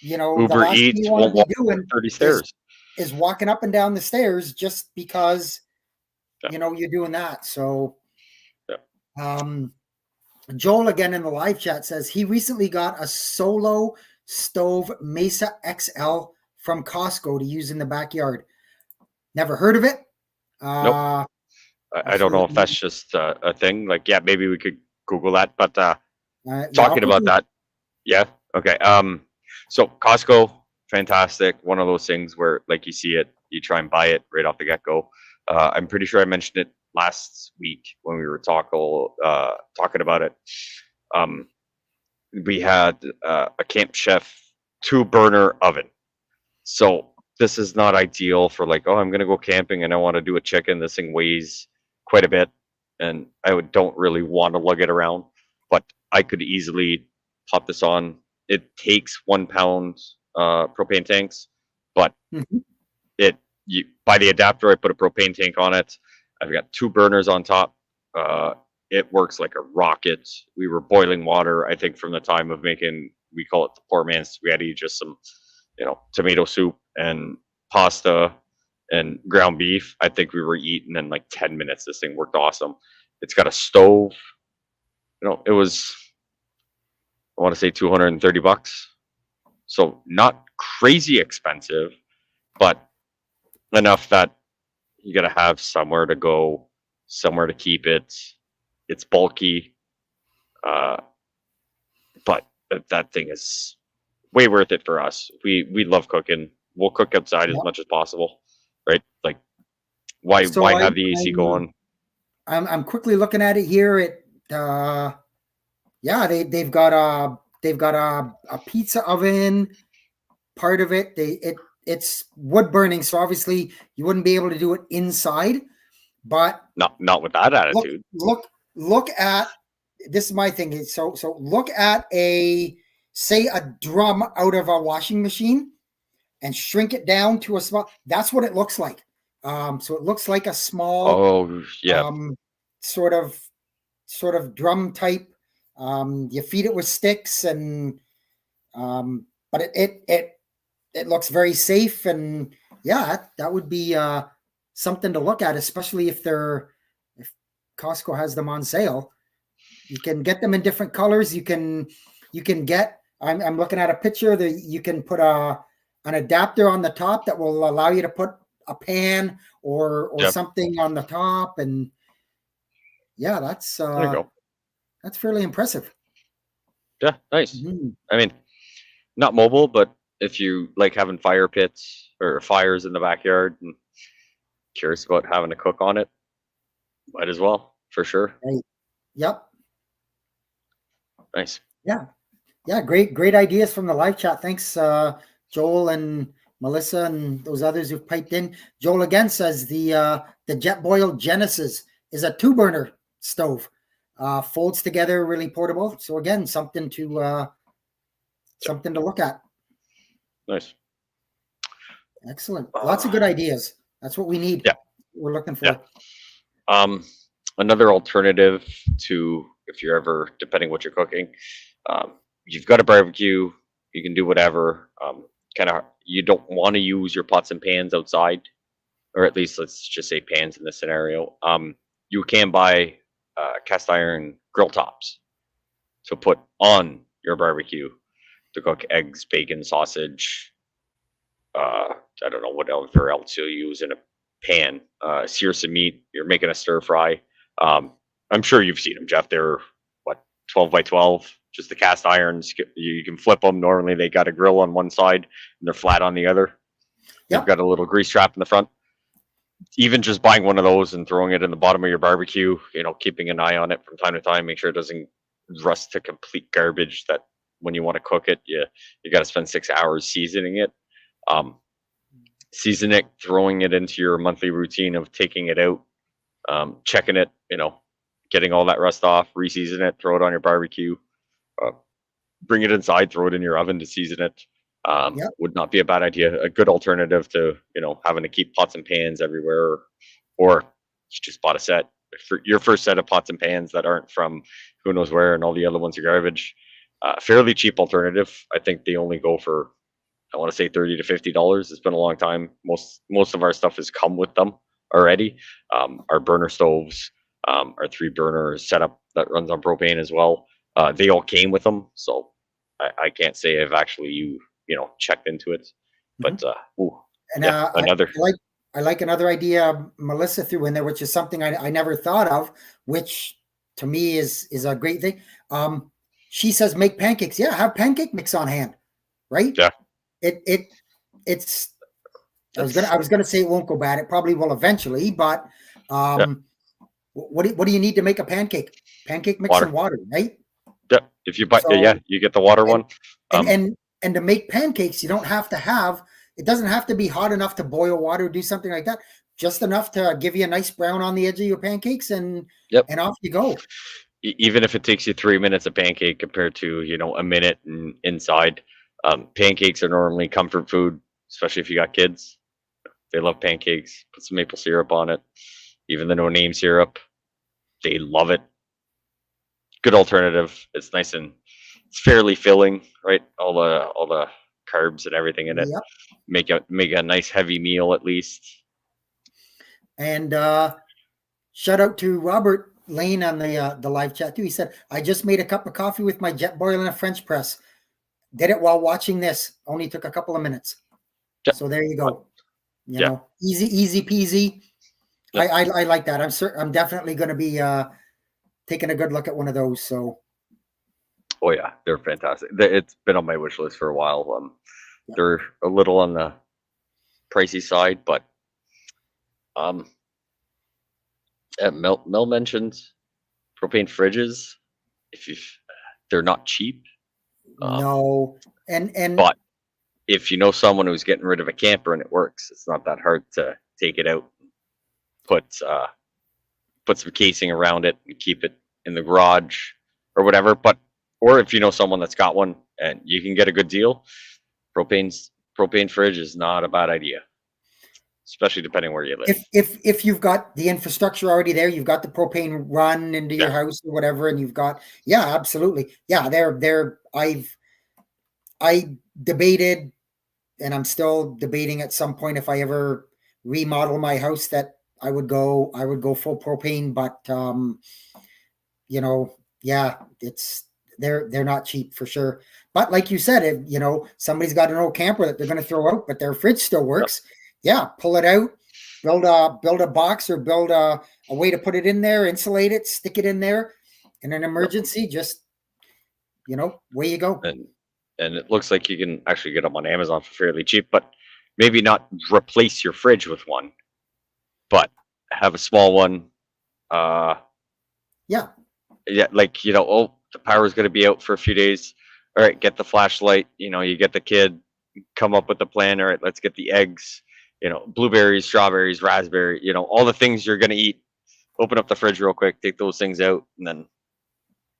the Uber last thing Eats you want won't to be walk doing 30 is stairs. walking up and down the stairs just because Yeah, you're doing that. So yeah. Joel again in the live chat says he recently got a solo stove Mesa XL from Costco to use in the backyard. Never heard of it. Nope. Uh, I don't know if that's just a thing. Like, yeah, maybe we could Google that. But yeah, talking about that, yeah, okay. So Costco, fantastic. One of those things where, like, you see it, you try and buy it right off the get go. I'm pretty sure I mentioned it last week when we were talking about it. We had a Camp Chef 2-burner oven. So this is not ideal for, like, oh, I'm gonna go camping and I want to do a chicken. This thing weighs quite a bit, and don't really want to lug it around. But I could easily pop this on. It takes 1 pound propane tanks, but Mhm. you buy the adapter. I put a propane tank on it. I've got 2 burners on top. it works like a rocket. We were boiling water, I think, from the time of making, we call it the poor man's spaghetti, just some, tomato soup and pasta and ground beef. I think we were eating in like 10 minutes. This thing worked awesome. It's got a stove. It was, I want to say, $230. So not crazy expensive, but enough that you got to have somewhere to go, somewhere to keep it. It's bulky, uh, but that thing is way worth it for us. We love cooking. We'll cook outside as Yep. much as possible, right? Like, why So why have the AC I'm going? I'm quickly looking at it here. Yeah, they've got a pizza oven. Part of it, it's wood burning, so obviously you wouldn't be able to do it inside. But Not with that look, attitude. look at this is my thing. So look at a drum out of a washing machine and shrink it down to a small. That's what it looks like. So it looks like a small Oh yeah, um, sort of drum type. You feed it with sticks, and but it looks very safe, and yeah, that would be something to look at, especially if Costco has them on sale. You can get them in different colors. You can get. I'm looking at a picture that you can put an adapter on the top that will allow you to put a pan or yep. something on the top, and yeah, There you go. that's fairly impressive. Yeah, nice. Mhm. I mean, not mobile, but if you like having fire pits or fires in the backyard and curious about having to cook on it, might as well, for sure. Right. Yep. Nice. Yeah. Yeah, great ideas from the live chat. Thanks, Joel and Melissa and those others who've piped in. Joel again says the Jetboil Genesis is a 2-burner stove, folds together, really portable. So again, something to look at. Nice. Excellent, lots of good ideas. That's what we need. Yeah. We're looking for. Yeah. Another alternative to, if you're ever, depending what you're cooking, you've got a barbecue, you can do whatever. Kind of, you don't want to use your pots and pans outside, or at least let's just say pans in this scenario. You can buy cast iron grill tops to put on your barbecue to cook eggs, bacon, sausage. I don't know what else you'll use in a pan. Sear some meat. You're making a stir fry. I'm sure you've seen them, Jeff. They're what, 12 by 12, just the cast irons. You can flip them. Normally they got a grill on one side and they're flat on the other. Yep. They've got a little grease trap in the front. Even just buying one of those and throwing it in the bottom of your barbecue, keeping an eye on it from time to time, make sure it doesn't rust to complete garbage, that when you want to cook it, you got to spend 6 hours seasoning it. Season it, throwing it into your monthly routine of taking it out, checking it, getting all that rust off, re-season it, throw it on your barbecue, bring it inside, throw it in your oven to season it. Yep. Would not be a bad idea. A good alternative to, having to keep pots and pans everywhere, or you just bought a set for your first set of pots and pans that aren't from who knows where, and all the other ones are garbage. Fairly cheap alternative. I think they only go for, I want to say $30 to $50. It's been a long time. Most of our stuff has come with them already. Our burner stoves, our 3-burner setup that runs on propane as well. They all came with them, so I can't say I've actually checked into it. But And yeah, another. I like another idea Melissa threw in there, which is something I never thought of, which to me is a great thing. She says make pancakes. Yeah, have pancake mix on hand, right? Yeah. It's. I was gonna say it won't go bad. It probably will eventually, but what do you need to make a pancake? Pancake mix and water, right? Yeah. If you buy, you get the water one. And to make pancakes, you don't have to have. It doesn't have to be hot enough to boil water or do something like that. Just enough to give you a nice brown on the edge of your pancakes, and off you go. Even if it takes you 3 minutes a pancake compared to a minute inside, pancakes are normally comfort food, especially if you got kids. They love pancakes. Put some maple syrup on it, even the no name syrup. They love it. good alternative. It's nice and it's fairly filling, right? All the carbs and everything in it. Yep. Make a nice heavy meal at least. And shout out to Robert Lane on the live chat too. He said, "I just made a cup of coffee with my Jetboil and a French press. Did it while watching this. Only took a couple of minutes." So there you go. You know, easy peasy. Yeah. I like that. I'm definitely going to be taking a good look at one of those. So. Oh yeah, they're fantastic. It's been on my wish list for a while. They're a little on the pricey side, but Mel mentioned propane fridges. They're not cheap. No, and but if you know someone who's getting rid of a camper and it works, it's not that hard to take it out, put some casing around it, and keep it in the garage or whatever. Or if you know someone that's got one and you can get a good deal, propane fridge is not a bad idea, especially depending where you live. If you've got the infrastructure already there, you've got the propane run into your house or whatever, and you've got absolutely. I debated, and I'm still debating at some point if I ever remodel my house that I would go full propane, but it's they're not cheap for sure. But like you said, if somebody's got an old camper that they're going to throw out, but their fridge still works, pull it out, build a box or build a way to put it in there, insulate it, stick it in there. In an emergency, just way you go. And it looks like you can actually get them on Amazon for fairly cheap, but maybe not replace your fridge with one, but have a small one. Like, the power is going to be out for a few days. All right, get the flashlight. You get the kid, come up with a plan. All right, let's get the eggs. Blueberries, strawberries, raspberry. All the things you're going to eat. Open up the fridge real quick, take those things out, and then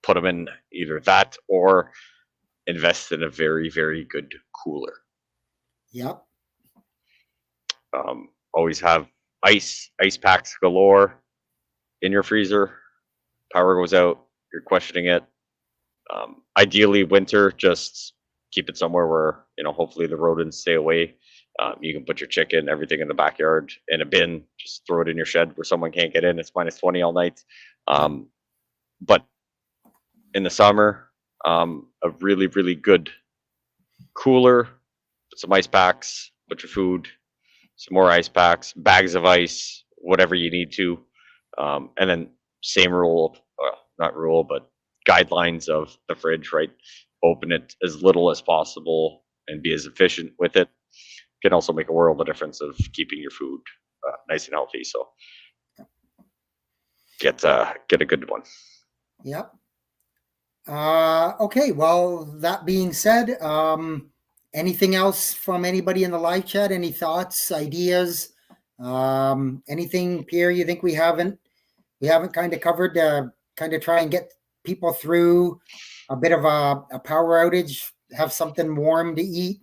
put them in either that or invest in a very, very good cooler. Yep. Always have ice packs galore in your freezer. Power goes out, you're questioning it. Ideally winter, just keep it somewhere where, hopefully the rodents stay away. You can put your chicken, everything in the backyard in a bin, just throw it in your shed where someone can't get in. It's -20 all night. But in the summer, a really, really good cooler, put some ice packs, put your food, some more ice packs, bags of ice, whatever you need to. And then same rule, not rule, but guidelines of the fridge, right? Open it as little as possible and be as efficient with it. Can also make a world of difference of keeping your food nice and healthy. So get a good one. Yep. Okay. Well, that being said, anything else from anybody in the live chat? Any thoughts, ideas, anything, Pierre, you think we haven't kind of covered to kind of try and get people through a bit of a power outage, have something warm to eat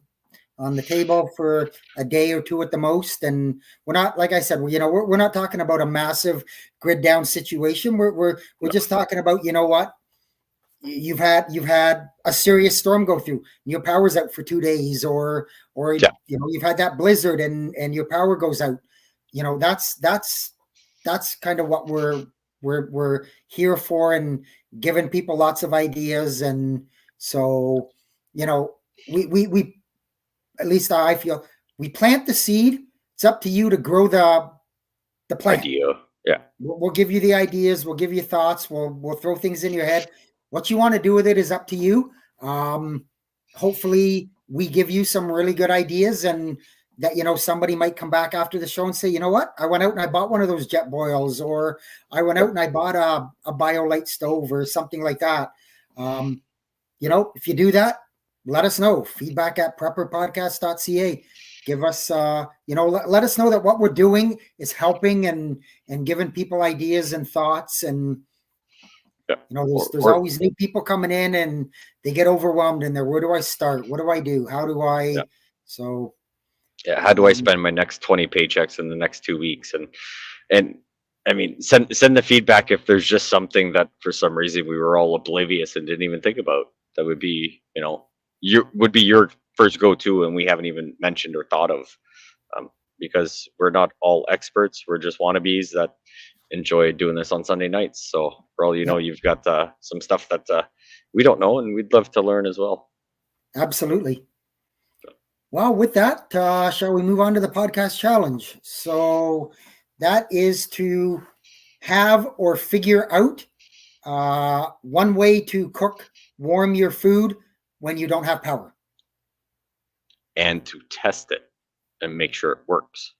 on the table for a day or two at the most. And we're not, like I said, we're not talking about a massive grid down situation. We're just talking about, what you've had a serious storm go through, your power's out for 2 days, or you've had that blizzard and your power goes out. That's kind of what we're here for, and giving people lots of ideas. And so, we at least I feel we plant the seed. It's up to you to grow the plant. Idea. Yeah. We'll give you the ideas. We'll give you thoughts. We'll throw things in your head. What you want to do with it is up to you. Hopefully we give you some really good ideas, and that, somebody might come back after the show and say, you know what, I went out and I bought one of those Jetboils, or I went out and I bought a BioLite stove or something like that. If you do that, let us know. Feedback at prepperpodcast.ca. Give us, let us know that what we're doing is helping and giving people ideas and thoughts. And, there's always new people coming in and they get overwhelmed and where do I start? What do I do? How do I, how do I spend my next 20 paychecks in the next 2 weeks? And I mean, send the feedback if there's just something that for some reason we were all oblivious and didn't even think about. That would be, your first go-to, and we haven't even mentioned or thought of, because we're not all experts. We're just wannabes that enjoy doing this on Sunday nights. So for all you know, you've got some stuff that we don't know, and we'd love to learn as well. Absolutely. Well, with that, shall we move on to the podcast challenge? So that is to have or figure out one way to warm your food when you don't have power. And to test it and make sure it works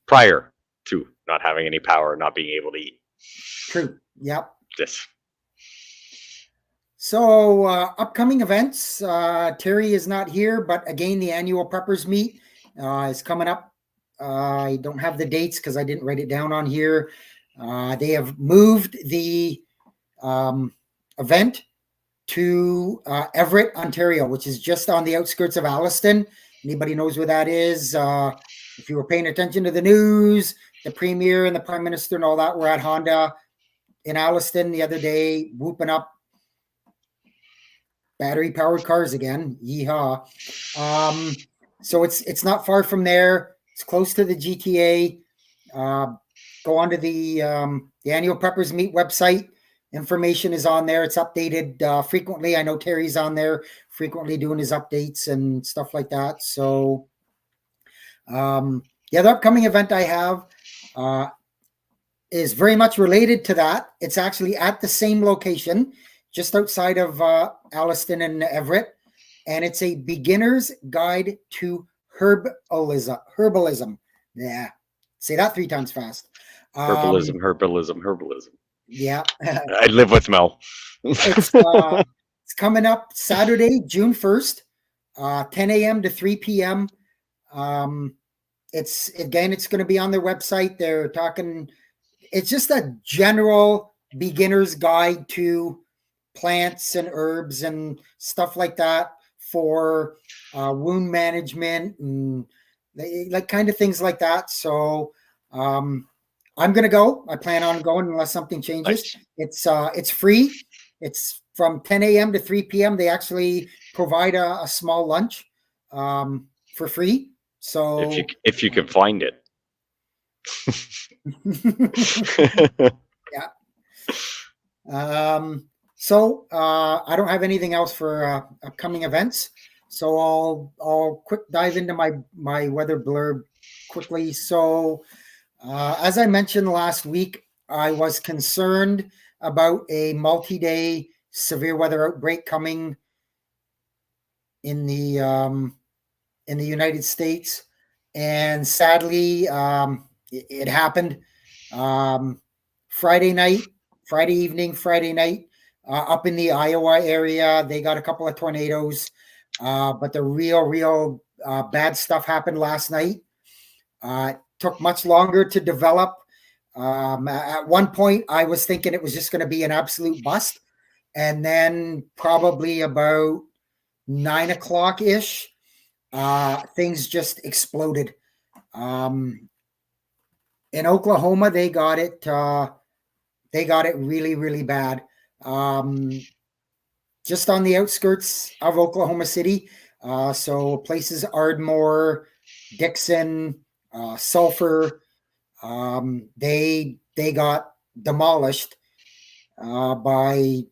prior to not having any power, not being able to eat. True. Yep. Yes. So upcoming events, Terry is not here, but again, the annual preppers meet is coming up. I don't have the dates because I didn't write it down on here. They have moved the event to Everett, Ontario, which is just on the outskirts of Alliston. Anybody knows where that is? If you were paying attention to the news, the Premier and the Prime Minister and all that were at Honda in Alliston the other day, whooping up battery-powered cars again. Yeehaw. So it's not far from there. It's close to the GTA. Go onto the Annual Preppers Meet website. Information is on there. It's updated frequently. I know Terry's on there frequently doing his updates and stuff like that. So the other upcoming event I have is very much related to that. It's actually at the same location, just outside of Alliston and Everett, and it's a beginner's guide to herbalism. Yeah, say that 3 times fast. Herbalism. Yeah. I live with Mel. It's coming up Saturday, June 1st, 10 a.m. to 3 p.m. It's going to be on their website. They're talking, it's just a general beginner's guide to plants and herbs and stuff like that for wound management and like kind of things like that. So I'm going to go. I plan on going unless something changes. Nice. It's free. It's from 10 a.m. to 3 p.m. They actually provide a small lunch for free. So if you can find it. Yeah. So I don't have anything else for upcoming events. So I'll quick dive into my weather blurb quickly. So as I mentioned last week, I was concerned about a multi-day severe weather outbreak coming in the United States, and sadly, it happened. Friday evening, up in the Iowa area, they got a couple of tornadoes, but the real bad stuff happened last night. It took much longer to develop. At one point, I was thinking it was just going to be an absolute bust, and then probably about 9 o'clock ish, things just exploded. In Oklahoma, they got it really, really bad. Just on the outskirts of Oklahoma City. So places Ardmore, Dixon, Sulphur, they got demolished by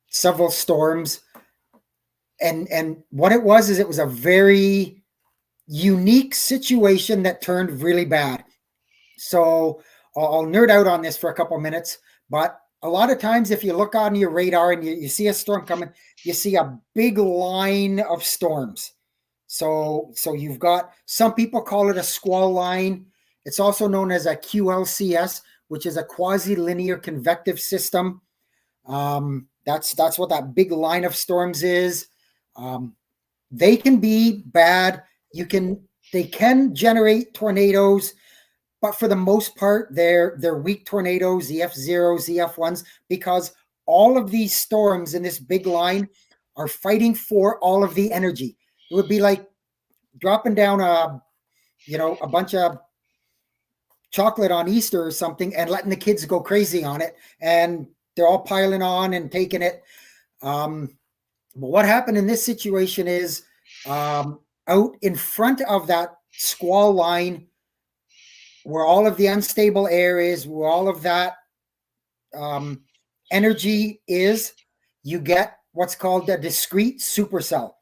several storms. And what it was is it was a very unique situation that turned really bad. So I'll nerd out on this for a couple minutes, but a lot of times if you look on your radar and you see a storm coming, you see a big line of storms. So you've got, some people call it a squall line. It's also known as a QLCS, which is a quasi-linear convective system. That's what that big line of storms is. They can be bad. They can generate tornadoes, but for the most part, they're weak tornadoes, the F0s, the F1s, because all of these storms in this big line are fighting for all of the energy. It would be like dropping down a bunch of chocolate on Easter or something and letting the kids go crazy on it, and they're all piling on and taking it. But what happened in this situation is out in front of that squall line, where all of the unstable air is, where all of that energy is, you get what's called a discrete supercell.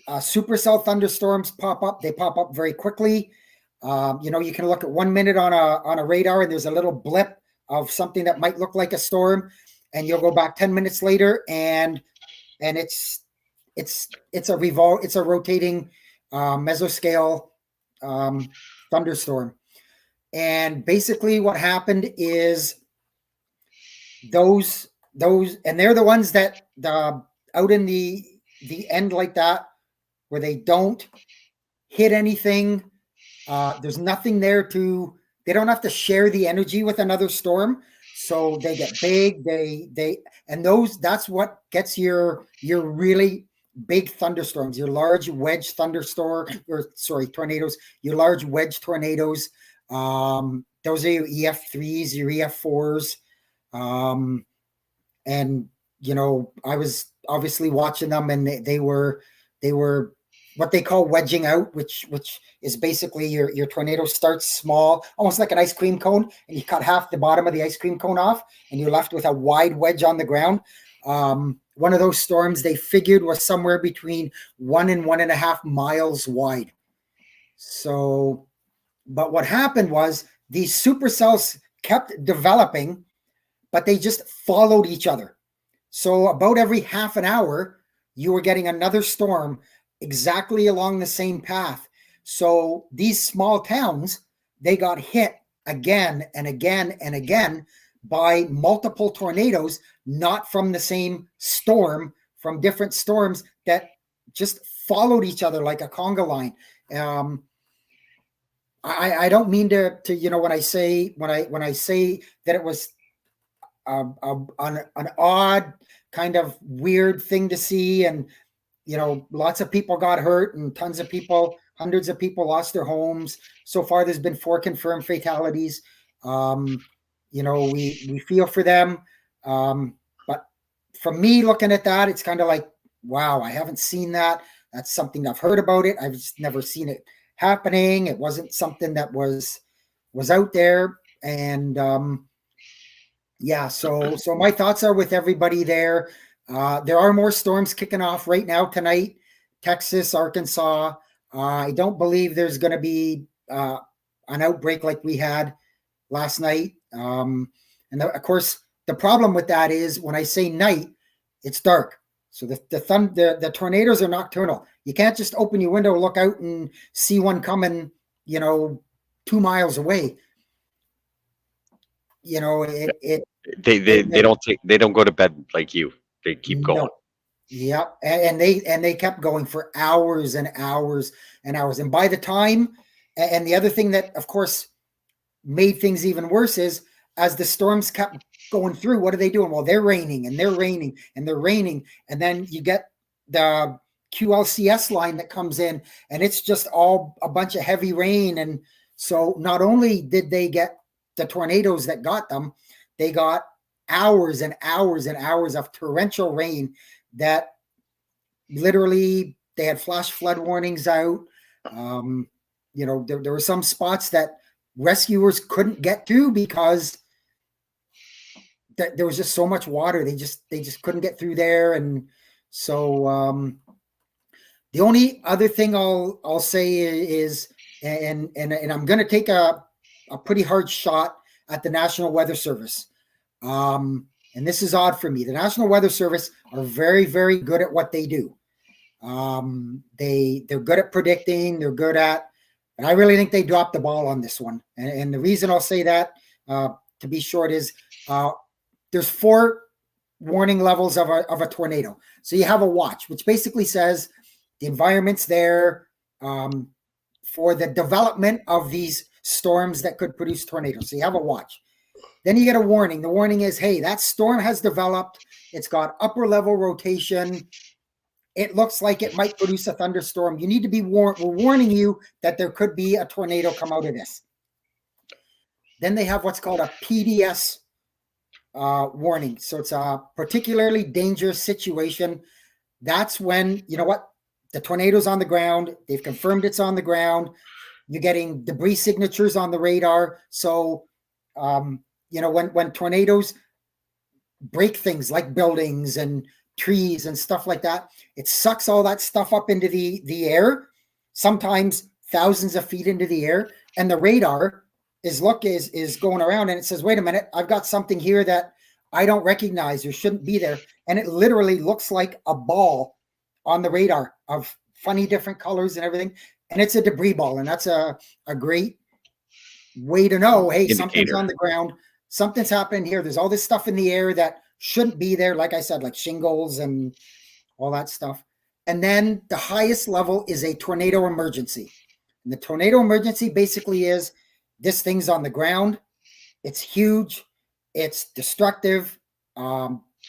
Supercell thunderstorms pop up. They pop up very quickly. You can look at 1 minute on a radar, and there's a little blip of something that might look like a storm, and you'll go back 10 minutes later, and it's a rotating mesoscale thunderstorm. And basically, what happened is those, and they're the ones that out in the end like that, where they don't hit anything. There's nothing there they don't have to share the energy with another storm. So they get big, that's what gets your really big thunderstorms, your large wedge tornadoes, your large wedge tornadoes. Those are your EF3s, your EF4s. And I was obviously watching them, and they were what they call wedging out, which is basically your tornado starts small, almost like an ice cream cone, and you cut half the bottom of the ice cream cone off, and you're left with a wide wedge on the ground. One of those storms they figured was somewhere between 1 and 1.5 miles wide. So, but what happened was these supercells kept developing, but they just followed each other. So about every half an hour, you were getting another storm exactly along the same path. So these small towns, they got hit again and again and again by multiple tornadoes, not from the same storm, from different storms that just followed each other like a conga line. I don't mean to when I say that it was an odd kind of weird thing to see, and lots of people got hurt, and hundreds of people lost their homes. So far, there's been 4 confirmed fatalities. We feel for them. But for me, looking at that, it's kind of like, wow, I haven't seen that. That's something I've heard about it. I've just never seen it happening. It wasn't something that was out there. And so my thoughts are with everybody there. There are more storms kicking off right now tonight, Texas, Arkansas. I don't believe there's going to be an outbreak like we had last night. Of course, the problem with that is when I say night, it's dark. So the tornadoes are nocturnal. You can't just open your window, look out, and see one coming, 2 miles away. They don't go to bed like you. They keep going. No. Yeah, and they kept going for hours and hours and hours. And by the time, and the other thing that, of course, made things even worse is as the storms kept going through, what are they doing? Well, they're raining and they're raining and they're raining. And then you get the QLCS line that comes in, and it's just all a bunch of heavy rain. And so not only did they get the tornadoes that got them, they got hours and hours and hours of torrential rain that literally they had flash flood warnings out. There were some spots that rescuers couldn't get to because there was just so much water. They just couldn't get through there. And so the only other thing I'll say is, and I'm going to take a pretty hard shot at the National Weather Service. And this is odd for me. The National Weather Service are very, very good at what they do. They're good at predicting. They're good at, and I really think they dropped the ball on this one. And the reason I'll say that, to be short, is there's 4 warning levels of a tornado. So you have a watch, which basically says the environment's there for the development of these storms that could produce tornadoes. So you have a watch. Then you get a warning. The warning is, hey, that storm has developed. It's got upper level rotation. It looks like it might produce a thunderstorm. You need to be warned. We're warning you that there could be a tornado come out of this. then they have what's called a PDS warning. So it's a particularly dangerous situation. That's when, you know what, the tornado's on the ground. They've confirmed it's on the ground. You're getting debris signatures on the radar. So, when tornadoes break things like buildings and trees and stuff like that, it sucks all that stuff up into the air, sometimes thousands of feet into the air. And the radar is going around and it says, wait a minute, I've got something here that I don't recognize or shouldn't be there. And it literally looks like a ball on the radar of funny different colors and everything. And it's a debris ball. And that's a great way to know, hey, Indicator. Something's on the ground. Something's happening here. There's all this stuff in the air that shouldn't be there. Like I said, like shingles and all that stuff. And then the highest level is a tornado emergency. And the tornado emergency basically is this thing's on the ground. It's huge. It's destructive.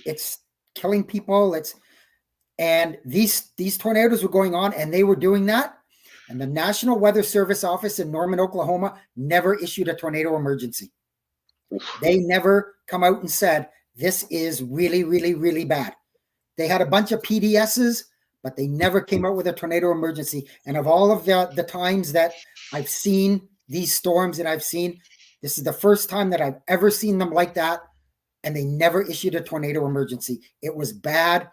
It's killing people. And these tornadoes were going on and they were doing that. And the National Weather Service office in Norman, Oklahoma never issued a tornado emergency. They never come out and said, this is really, really, really bad. They had a bunch of PDSs, but they never came out with a tornado emergency. And of all of the times that I've seen these storms that I've seen, this is the first time that I've ever seen them like that. And they never issued a tornado emergency. It was bad.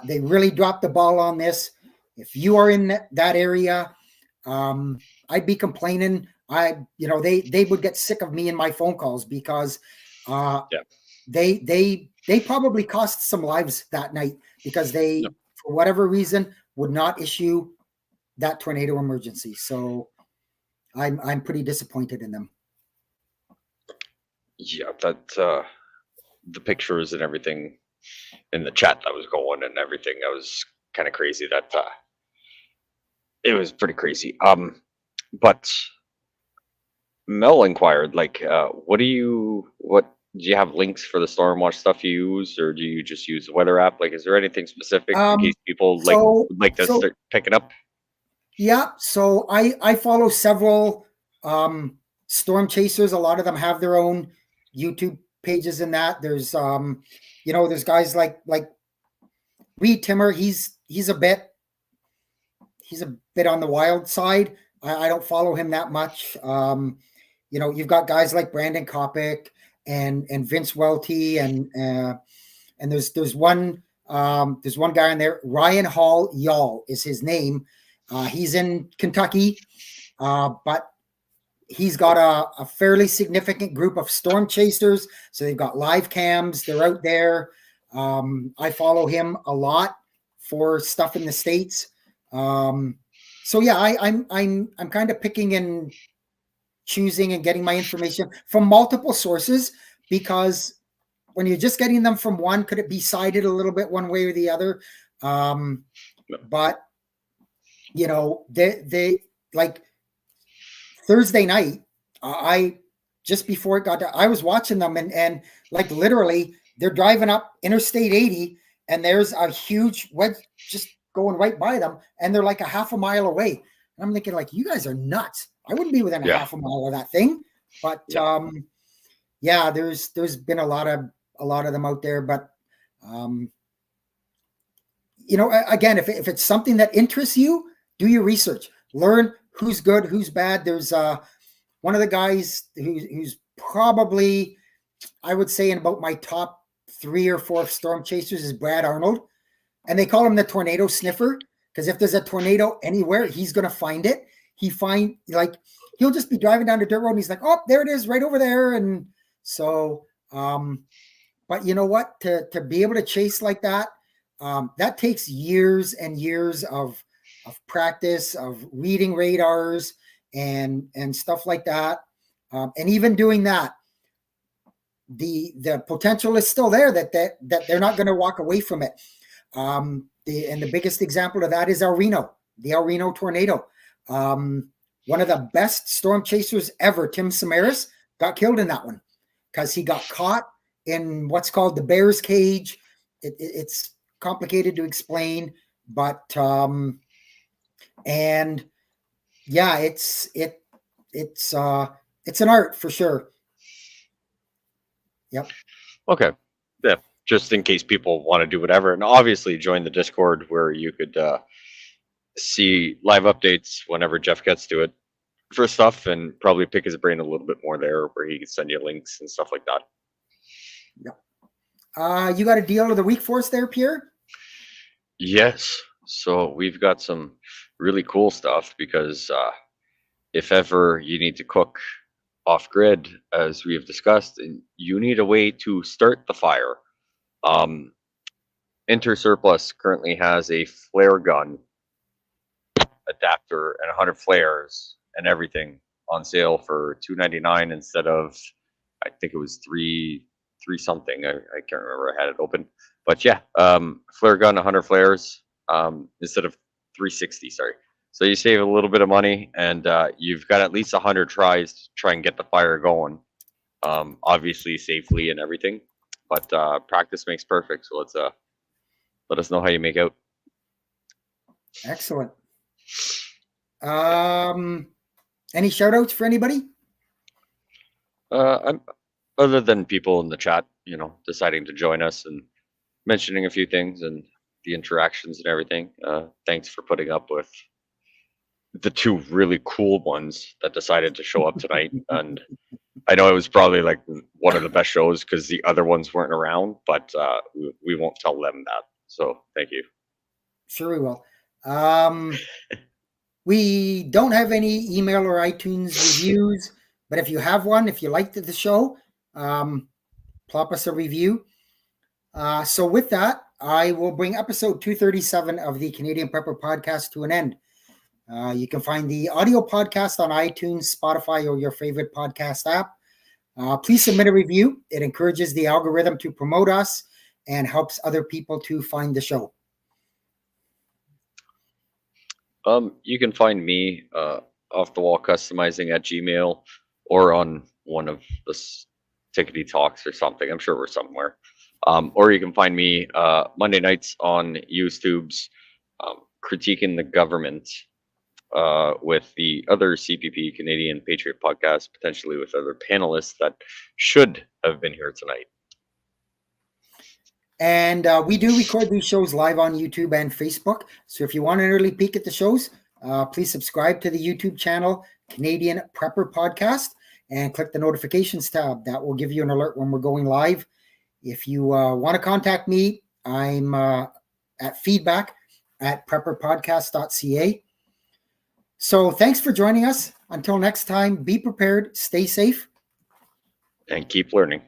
They really dropped the ball on this. If you are in that area, I'd be complaining. They would get sick of me and my phone calls because they probably cost some lives that night because they, for whatever reason, would not issue that tornado emergency. So I'm pretty disappointed in them. Yeah, that the pictures and everything in the chat that was going and everything, that was kind of crazy. That it was pretty crazy. But Mel inquired, like, what do you have links for the Stormwatch stuff you use, or do you just use the weather app? Like, is there anything specific in case people would like to start picking up? Yeah, so I follow several storm chasers. A lot of them have their own YouTube pages in that. There's there's guys like Reed Timmer. He's a bit on the wild side. I don't follow him that much. You've got guys like Brandon Kopic and Vince Welty and there's one guy in there, Ryan Hall Y'all is his name. He's in Kentucky, but he's got a fairly significant group of storm chasers. So they've got live cams. They're out there. I follow him a lot for stuff in the States. So yeah, I'm kind of picking and choosing and getting my information from multiple sources, because when you're just getting them from one, could it be sided a little bit one way or the other? But they like Thursday night, just before it got to, I was watching them and like literally they're driving up Interstate 80 and there's a huge wedge just going right by them and they're like a half a mile away. And I'm thinking, like, you guys are nuts. I wouldn't be within a half a mile of that thing. But there's been a lot of them out there. But again, if it's something that interests you, do your research. Learn who's good, who's bad. There's one of the guys who's probably, I would say, in about my top 3 or 4 storm chasers is Brad Arnold. And they call him the tornado sniffer, because if there's a tornado anywhere, he's going to find it. He'll just be driving down the dirt road and he's like, oh, there it is right over there. And so, but you know what, to be able to chase like that, that takes years and years of practice, of reading radars and stuff like that. And even doing that, the potential is still there that they're not going to walk away from it. The biggest example of that is the El Reno tornado. One of the best storm chasers ever, Tim Samaras, got killed in that one because he got caught in what's called the bear's cage. It's complicated to explain, but it's it's an art for sure. Yep. Okay. Yeah. Just in case people want to do whatever. And obviously join the Discord where you could see live updates whenever Jeff gets to it for stuff, and probably pick his brain a little bit more there where he can send you links and stuff like that. Yep. You got a deal of the week for us there, Pierre? Yes. So we've got some really cool stuff because if ever you need to cook off grid, as we have discussed, and you need a way to start the fire. Intersurplus currently has a flare gun adapter and 100 flares and everything on sale for $2.99 instead of, I think it was three something. I can't remember. I had it open, but yeah, flare gun, 100 flares instead of 360. Sorry. So you save a little bit of money, and you've got at least 100 tries to try and get the fire going. Obviously safely and everything, but practice makes perfect. So let's let us know how you make out. Excellent. Any shout outs for anybody? I'm, other than people in the chat, deciding to join us and mentioning a few things and the interactions and everything. Thanks for putting up with the two really cool ones that decided to show up tonight. And I know it was probably like one of the best shows because the other ones weren't around, but we won't tell them that. So thank you. Sure we will. We don't have any email or iTunes reviews, but if you have one, if you liked the show, plop us a review. So with that, I will bring episode 237 of the Canadian Prepper Podcast to an end. You can find the audio podcast on iTunes, Spotify, or your favorite podcast app. Please submit a review. It encourages the algorithm to promote us and helps other people to find the show. You can find me off the wall customizing at Gmail or on one of the Tickety Talks or something. I'm sure we're somewhere. Or you can find me Monday nights on YouTube's critiquing the government with the other CPP Canadian Patriot podcast, potentially with other panelists that should have been here tonight. And we do record these shows live on YouTube and Facebook. So if you want an early peek at the shows, please subscribe to the YouTube channel, Canadian Prepper Podcast, and click the notifications tab. That will give you an alert when we're going live. If you want to contact me, I'm at feedback@prepperpodcast.ca. So thanks for joining us. Until next time, be prepared, stay safe, and keep learning.